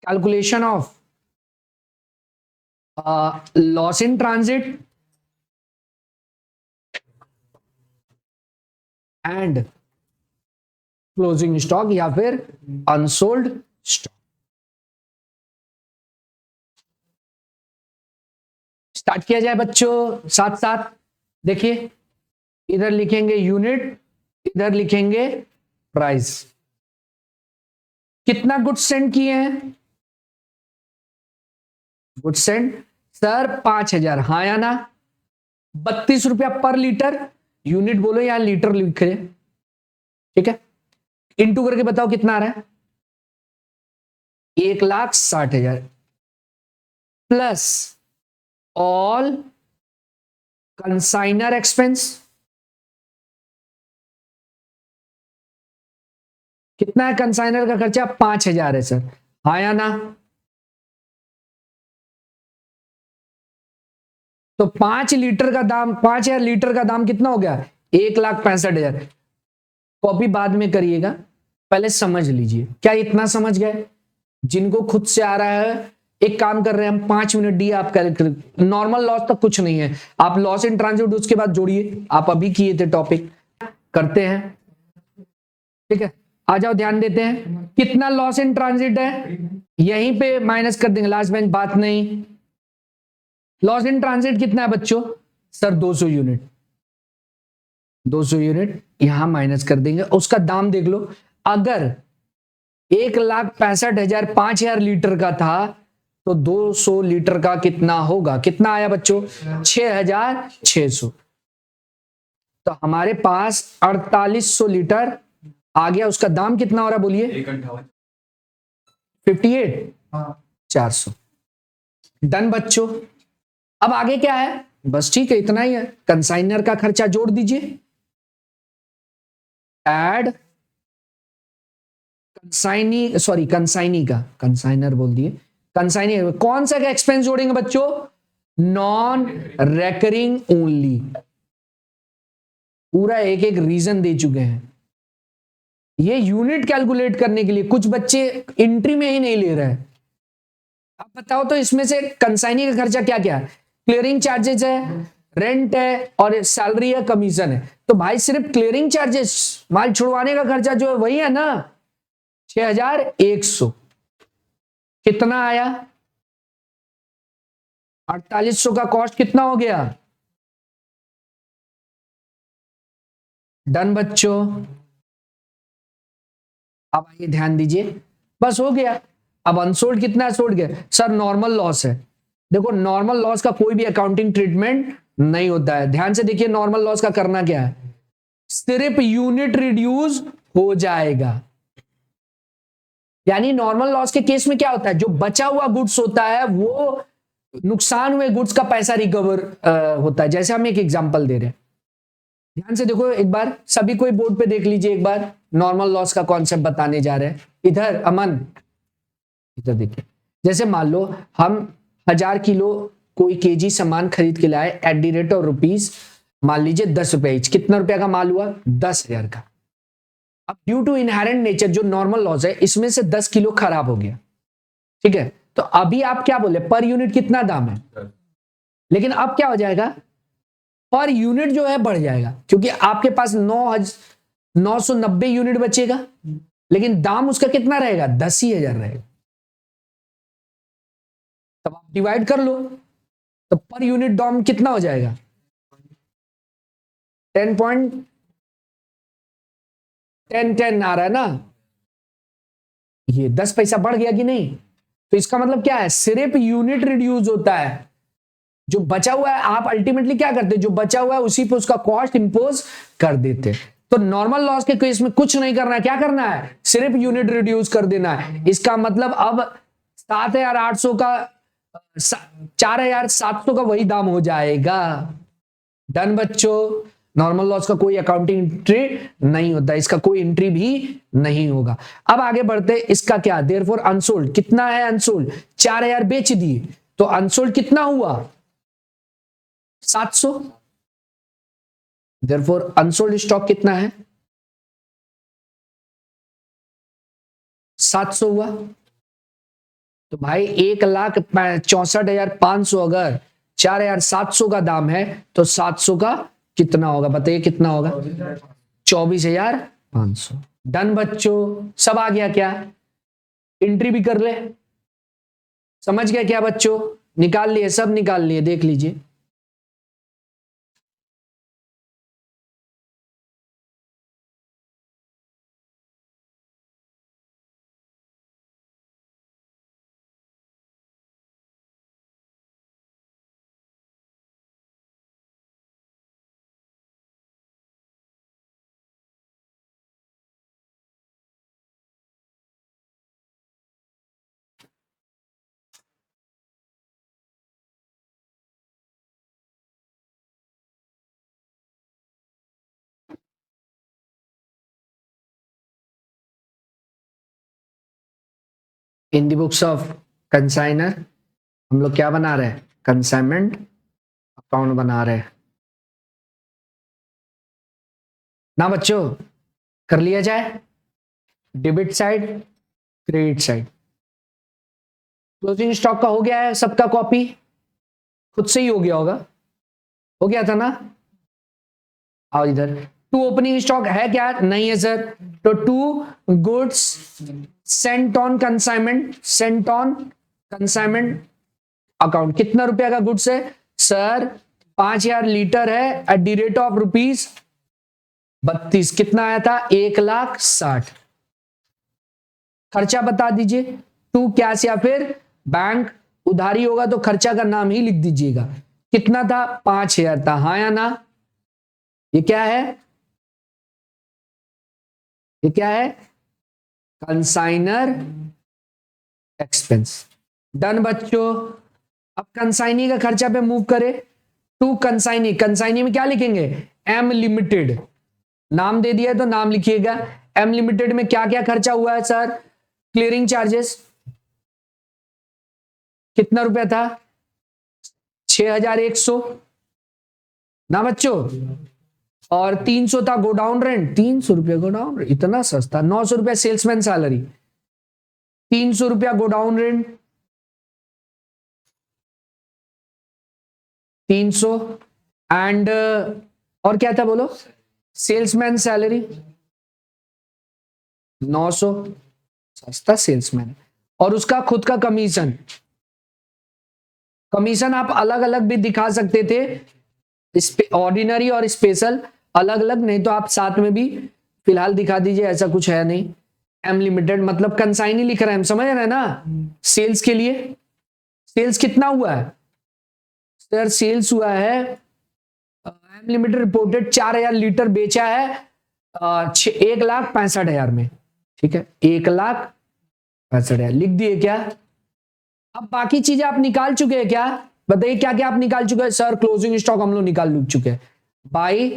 Calculation of loss in transit and closing stock या फिर अनसोल्ड स्टॉक। स्टार्ट किया जाए बच्चों, साथ साथ देखिए, इधर लिखेंगे यूनिट, इधर लिखेंगे प्राइस। कितना गुड्स सेंड किए हैं? गुड्स सेंड सर 5,000, हाँ या ना? 32 रुपया पर लीटर, यूनिट बोलो या लीटर लिख रहे, ठीक है। इंटू करके बताओ कितना आ रहा है? 1,60,000 प्लस ऑल कंसाइनर एक्सपेंस। कितना है कंसाइनर का खर्चा? 5,000 है सर, हाँ या ना? तो 5 लीटर का दाम, 5,000 लीटर का दाम कितना हो गया? 1,65,000। कॉपी बाद में करिएगा, पहले समझ लीजिए। क्या इतना समझ गए? जिनको खुद से आ रहा है, एक काम कर रहे हैं हम, 5 मिनट दिए आप कैलकुलेट। नॉर्मल लॉस तक कुछ नहीं है, आप लॉस इन ट्रांजिट उसके बाद जोड़िए, आप अभी किए थे टॉपिक, करते हैं, ठीक है। आ जाओ, ध्यान देते हैं कितना लॉस इन ट्रांजिट है, यहीं पे माइनस कर देंगे, लास्ट बेंच बात नहीं। लॉस इन ट्रांजिट कितना है बच्चों? सर 200 यूनिट, 200 यूनिट यहां माइनस कर देंगे। उसका दाम देख लो, अगर 1,65,000 5,000 लीटर का था तो 200 लीटर का कितना होगा? कितना आया बच्चों? 6,600। तो हमारे पास 4,800 लीटर आ गया। उसका दाम कितना हो रहा है बोलिए? 58, 400। डन बच्चों। अब आगे क्या है? बस ठीक है, इतना ही है। कंसाइनर का खर्चा जोड़ दीजिए, एड कंसाइनी का, कंसाइनर बोल दिए, कंसाइनी। कौन सा का एक्सपेंस जोड़ेंगे बच्चों? Non recurring only. पूरा एक एक रीजन दे चुके हैं ये यूनिट कैलकुलेट करने के लिए। कुछ बच्चे एंट्री में ही नहीं ले रहे हैं। अब बताओ तो इसमें से कंसाइनी का खर्चा क्या क्या है? क्लियरिंग चार्जेस है, रेंट है, और सैलरी है, कमीशन है। तो भाई सिर्फ क्लियरिंग चार्जेस, माल छुड़वाने का खर्चा जो है वही है ना, 6,100। कितना आया? 4,800 का कॉस्ट कितना हो गया? डन बच्चों। अब आइए ध्यान दीजिए, बस हो गया। अब अनसोल्ड कितना है? सोल्ड गया सर, नॉर्मल लॉस है। देखो नॉर्मल लॉस का कोई भी अकाउंटिंग ट्रीटमेंट नहीं होता है। ध्यान से देखिए, नॉर्मल लॉस का करना क्या है? सिर्फ यूनिट रिड्यूस हो जाएगा। यानी नॉर्मल लॉस के केस में क्या होता है? जो बचा हुआ गुड्स होता है वो नुकसान हुए गुड्स का पैसा रिकवर होता है। जैसे हम एक एग्जांपल दे रहे हैं, ध्यान से देखो एक बार, सभी कोई बोर्ड पे देख लीजिए एक बार। नॉर्मल लॉस का कॉन्सेप्ट बताने जा रहे हैं। इधर अमन, इधर देखिए, जैसे मान लो हम 1,000 किलो कोई केजी सामान खरीद के लाए at the rate of rupees, मान लीजिए 10 रुपए इच। कितना रुपया का माल हुआ? 10,000 का। अब ड्यू टू इनहेरेंट नेचर जो नॉर्मल लॉस है, इसमें से 10 किलो खराब हो गया, ठीक है। तो अभी आप क्या बोले? पर यूनिट कितना दाम है? लेकिन अब क्या हो जाएगा? पर यूनिट जो है बढ़ जाएगा, क्योंकि आपके पास 990 यूनिट बचेगा, लेकिन दाम उसका कितना रहेगा? 10,000 रहेगा। तब आप डिवाइड कर लो, तो पर यूनिट दाम कितना हो जाएगा? 10.10 आ रहा है ना, ये 10 पैसा बढ़ गया कि नहीं? तो इसका मतलब क्या है? सिर्फ यूनिट रिड्यूस होता है, जो बचा हुआ है आप अल्टीमेटली क्या करते हैं? जो बचा हुआ है उसी पे उसका कॉस्ट इंपोज कर देते। तो नॉर्मल लॉस के केस में कुछ नहीं करना है। क्या करना है? सिर्फ यूनिट रिड्यूस कर देना है। इसका मतलब अब 7,800 का 4,700 का वही दाम हो जाएगा। डन बच्चों। नॉर्मल लॉस का कोई अकाउंटिंग एंट्री नहीं होता, इसका कोई एंट्री भी नहीं होगा। अब आगे बढ़ते, इसका क्या, देयरफॉर अनसोल्ड कितना है, अनसोल्ड 4000 बेच दिए, तो अनसोल्ड कितना हुआ 700। देयरफॉर अनसोल्ड स्टॉक कितना है 700 हुआ। तो भाई 1,64,500 अगर 4,700 का दाम है तो 700 का कितना होगा, बताइए कितना होगा 24,500। डन बच्चों, सब आ गया क्या, एंट्री भी कर ले, समझ गया क्या बच्चों, निकाल लिए, सब निकाल लिए, देख लीजिए। In the books of consignor हम लोग क्या बना रहे हैं, कंसाइनमेंट अकाउंट बना रहे हैं ना बच्चों, कर लिया जाए, debit side credit side. Closing stock का हो गया है सबका कॉपी, खुद से ही हो गया होगा, हो गया था ना। आओ इधर, टू ओपनिंग स्टॉक है क्या, नहीं है सर, तो to goods sent on consignment, sent on consignment account, कितना रुपया का गुड्स है सर 5,000 लीटर है एट द रेट ऑफ ₹32, कितना आया था 1,60,000। खर्चा बता दीजिए, टू कैश या फिर बैंक, उधारी होगा तो खर्चा का नाम ही लिख दीजिएगा, कितना था 5,000 था, हाँ या ना, ये क्या है, ये क्या है कंसाइनर एक्सपेंस। डन बच्चों, अब कंसाइनी का खर्चा पे मूव करें, टू कंसाइनी, कंसाइनी में क्या लिखेंगे एम लिमिटेड, नाम दे दिया है तो नाम लिखिएगा। एम लिमिटेड में क्या क्या खर्चा हुआ है सर, क्लियरिंग चार्जेस कितना रुपया था 6,100 ना बच्चों, और 300 था गोडाउन रेंट, 300 रुपया गोडाउन रेंट, इतना सस्ता, 900 रुपया सेल्समैन सैलरी, 300 रुपया गोडाउन रेंट, 300 एंड और क्या था बोलो, सेल्समैन सैलरी 900, सस्ता सेल्समैन, और उसका खुद का कमीशन, कमीशन आप अलग अलग भी दिखा सकते थे, ऑर्डिनरी और स्पेशल अलग अलग, नहीं तो आप साथ में भी फिलहाल दिखा दीजिए, ऐसा कुछ है नहीं। एम लिमिटेड मतलब कंसाइनी लिख रहे हैं, हम समझ रहे हैं ना। सेल्स के लिए, सेल्स कितना हुआ है सर, सेल्स हुआ है एम लिमिटेड रिपोर्टेड 4,000 लीटर बेचा है 1,65,000 में, ठीक है 1,65,000 लिख दिए क्या। अब बाकी चीजें आप निकाल चुके हैं क्या, बताइए क्या क्या आप निकाल चुके हैं सर, क्लोजिंग स्टॉक हम लोग निकाल चुके हैं बाय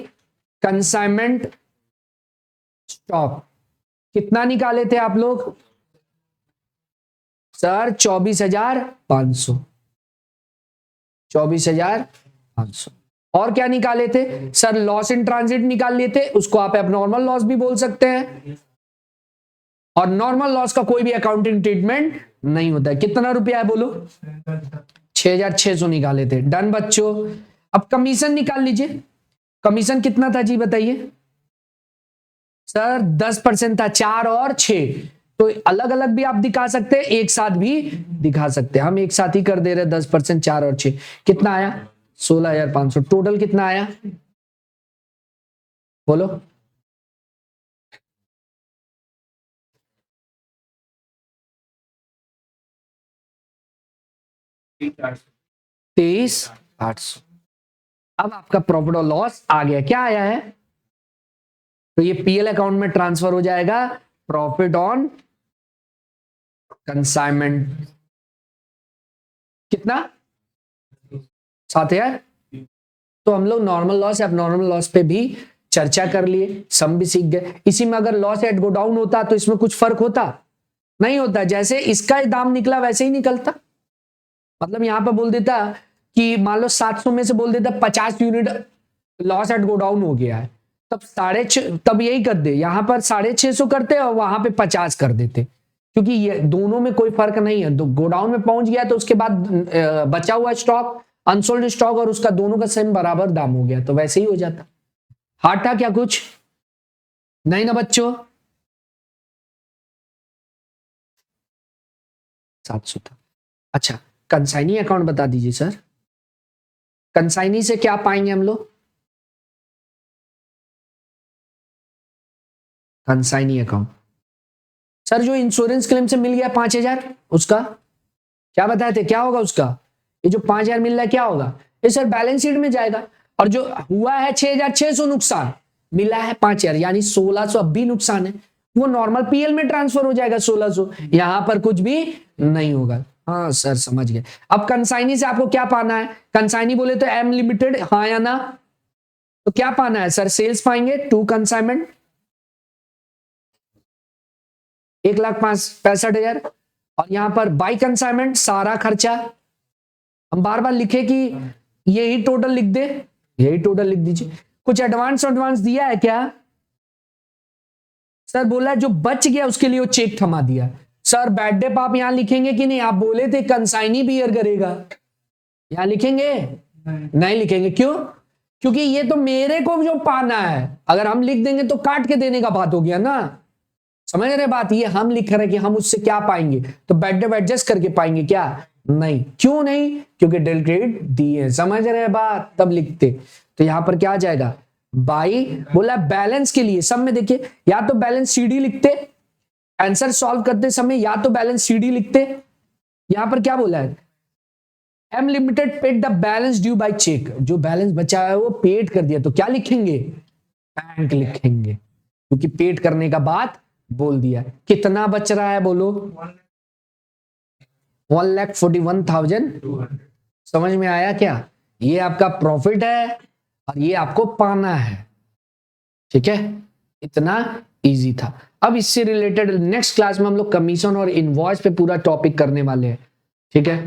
कंसाइनमेंट स्टॉक, कितना निकाले थे आप लोग सर 24,500, 24,500। और क्या निकाले थे सर, लॉस इन ट्रांजिट निकाल लिए थे, उसको आप एबनॉर्मल लॉस भी बोल सकते हैं, और नॉर्मल लॉस का कोई भी अकाउंटिंग ट्रीटमेंट नहीं होता है। कितना रुपया है बोलो 6,600 निकाले थे। डन बच्चों, अब कमीशन निकाल लीजिए, कमीशन कितना था जी बताइए सर, 10% था, 4 और 6, तो अलग अलग भी आप दिखा सकते हैं, एक साथ भी दिखा सकते हैं, हम एक साथ ही कर दे रहे 10%, 4 और 6, कितना आया 16,500। टोटल कितना आया बोलो, तेईस 800। अब आपका प्रॉफिट और लॉस आ गया, क्या आया है, तो ये पीएल अकाउंट में ट्रांसफर हो जाएगा, प्रॉफिट ऑन कंसाइनमेंट, कितना 7,000, तो हम लोग नॉर्मल लॉस या नॉर्मल लॉस पे भी चर्चा कर लिए, सम भी सीख गए। इसी में अगर लॉस एट गो डाउन होता तो इसमें कुछ फर्क होता? नहीं होता। जैसे इसका दाम निकला वैसे ही निकलता। मतलब यहां पर बोल देता कि मान लो 700 में से बोल देता 50 unit loss at godown हो गया है, तब यही कर दे, यहां पर 650 करते और वहां पे 50 कर देते, क्योंकि ये दोनों में कोई फर्क नहीं है। गोडाउन में पहुंच गया तो उसके बाद बचा हुआ स्टॉक, अनसोल्ड स्टॉक और उसका दोनों का सेम बराबर दाम हो गया, तो वैसे ही हो जाता। हार्ड था क्या कुछ? नहीं ना बच्चों? 700 था। अच्छा, कंसाइनी अकाउंट बता दीजिए सर। कंसाइनी से क्या पाएंगे हम लोग? कंसाइनी अकाउंट सर जो इंश्योरेंस क्लेम से मिल गया 5000, उसका क्या बताए थे, क्या होगा उसका? ये जो 5000 मिल रहा है क्या होगा? ये सर बैलेंस शीट में जाएगा। और जो हुआ है 6600 नुकसान, मिला है 5000, यानी 1600 अब भी नुकसान है, वो नॉर्मल पीएल में ट्रांसफर हो जाएगा 1600, यहां पर कुछ भी नहीं होगा। हाँ सर समझ गए। अब कंसाइनी से आपको क्या पाना है? कंसाइनी बोले तो एम लिमिटेड, हाँ या ना? तो क्या पाना है सर? सेल्स पाएंगे टू कंसाइनमेंट 1,65,000, और यहां पर बाई कंसाइनमेंट सारा खर्चा। हम बार बार लिखे कि यही टोटल लिख दे, यही टोटल लिख दीजिए। कुछ एडवांस दिया है क्या? सर बोला जो बच गया उसके लिए वो चेक थमा दिया। सर बैड डेप आप यहां लिखेंगे कि नहीं? आप बोले थे कंसाइनी बियर करेगा, यहां लिखेंगे? नहीं लिखेंगे। क्यों? क्योंकि ये तो मेरे को जो पाना है, अगर हम लिख देंगे तो काट के देने का बात हो गया ना। समझ रहे बात? ये हम लिख रहे हैं कि हम उससे क्या पाएंगे, तो बैड डेप एडजस्ट करके पाएंगे क्या? नहीं। क्यों नहीं? क्योंकि डेल क्रेडिट दिए। समझ रहे बात? तब लिखते। तो यहां पर क्या आ जाएगा? बाई बोला बैलेंस के लिए, सब में देखिए, या तो बैलेंस सीडी लिखते, आंसर सॉल्व करते समय या तो बैलेंस सीडी लिखते। यहां पर क्या बोला है? M limited paid the balance due by cheque, जो बैलेंस बचा है वो पेड कर दिया, तो क्या लिखेंगे? बैंक लिखेंगे, क्योंकि पेड करने का बात बोल दिया। कितना बच रहा है बोलो? 1,41,200। समझ में आया क्या? ये आपका प्रॉफिट है और ये आपको पाना है। ठीक है, इतना इजी था। अब इससे रिलेटेड नेक्स्ट क्लास में हम लोग कमीशन और इनवॉइस पे पूरा टॉपिक करने वाले हैं। ठीक है।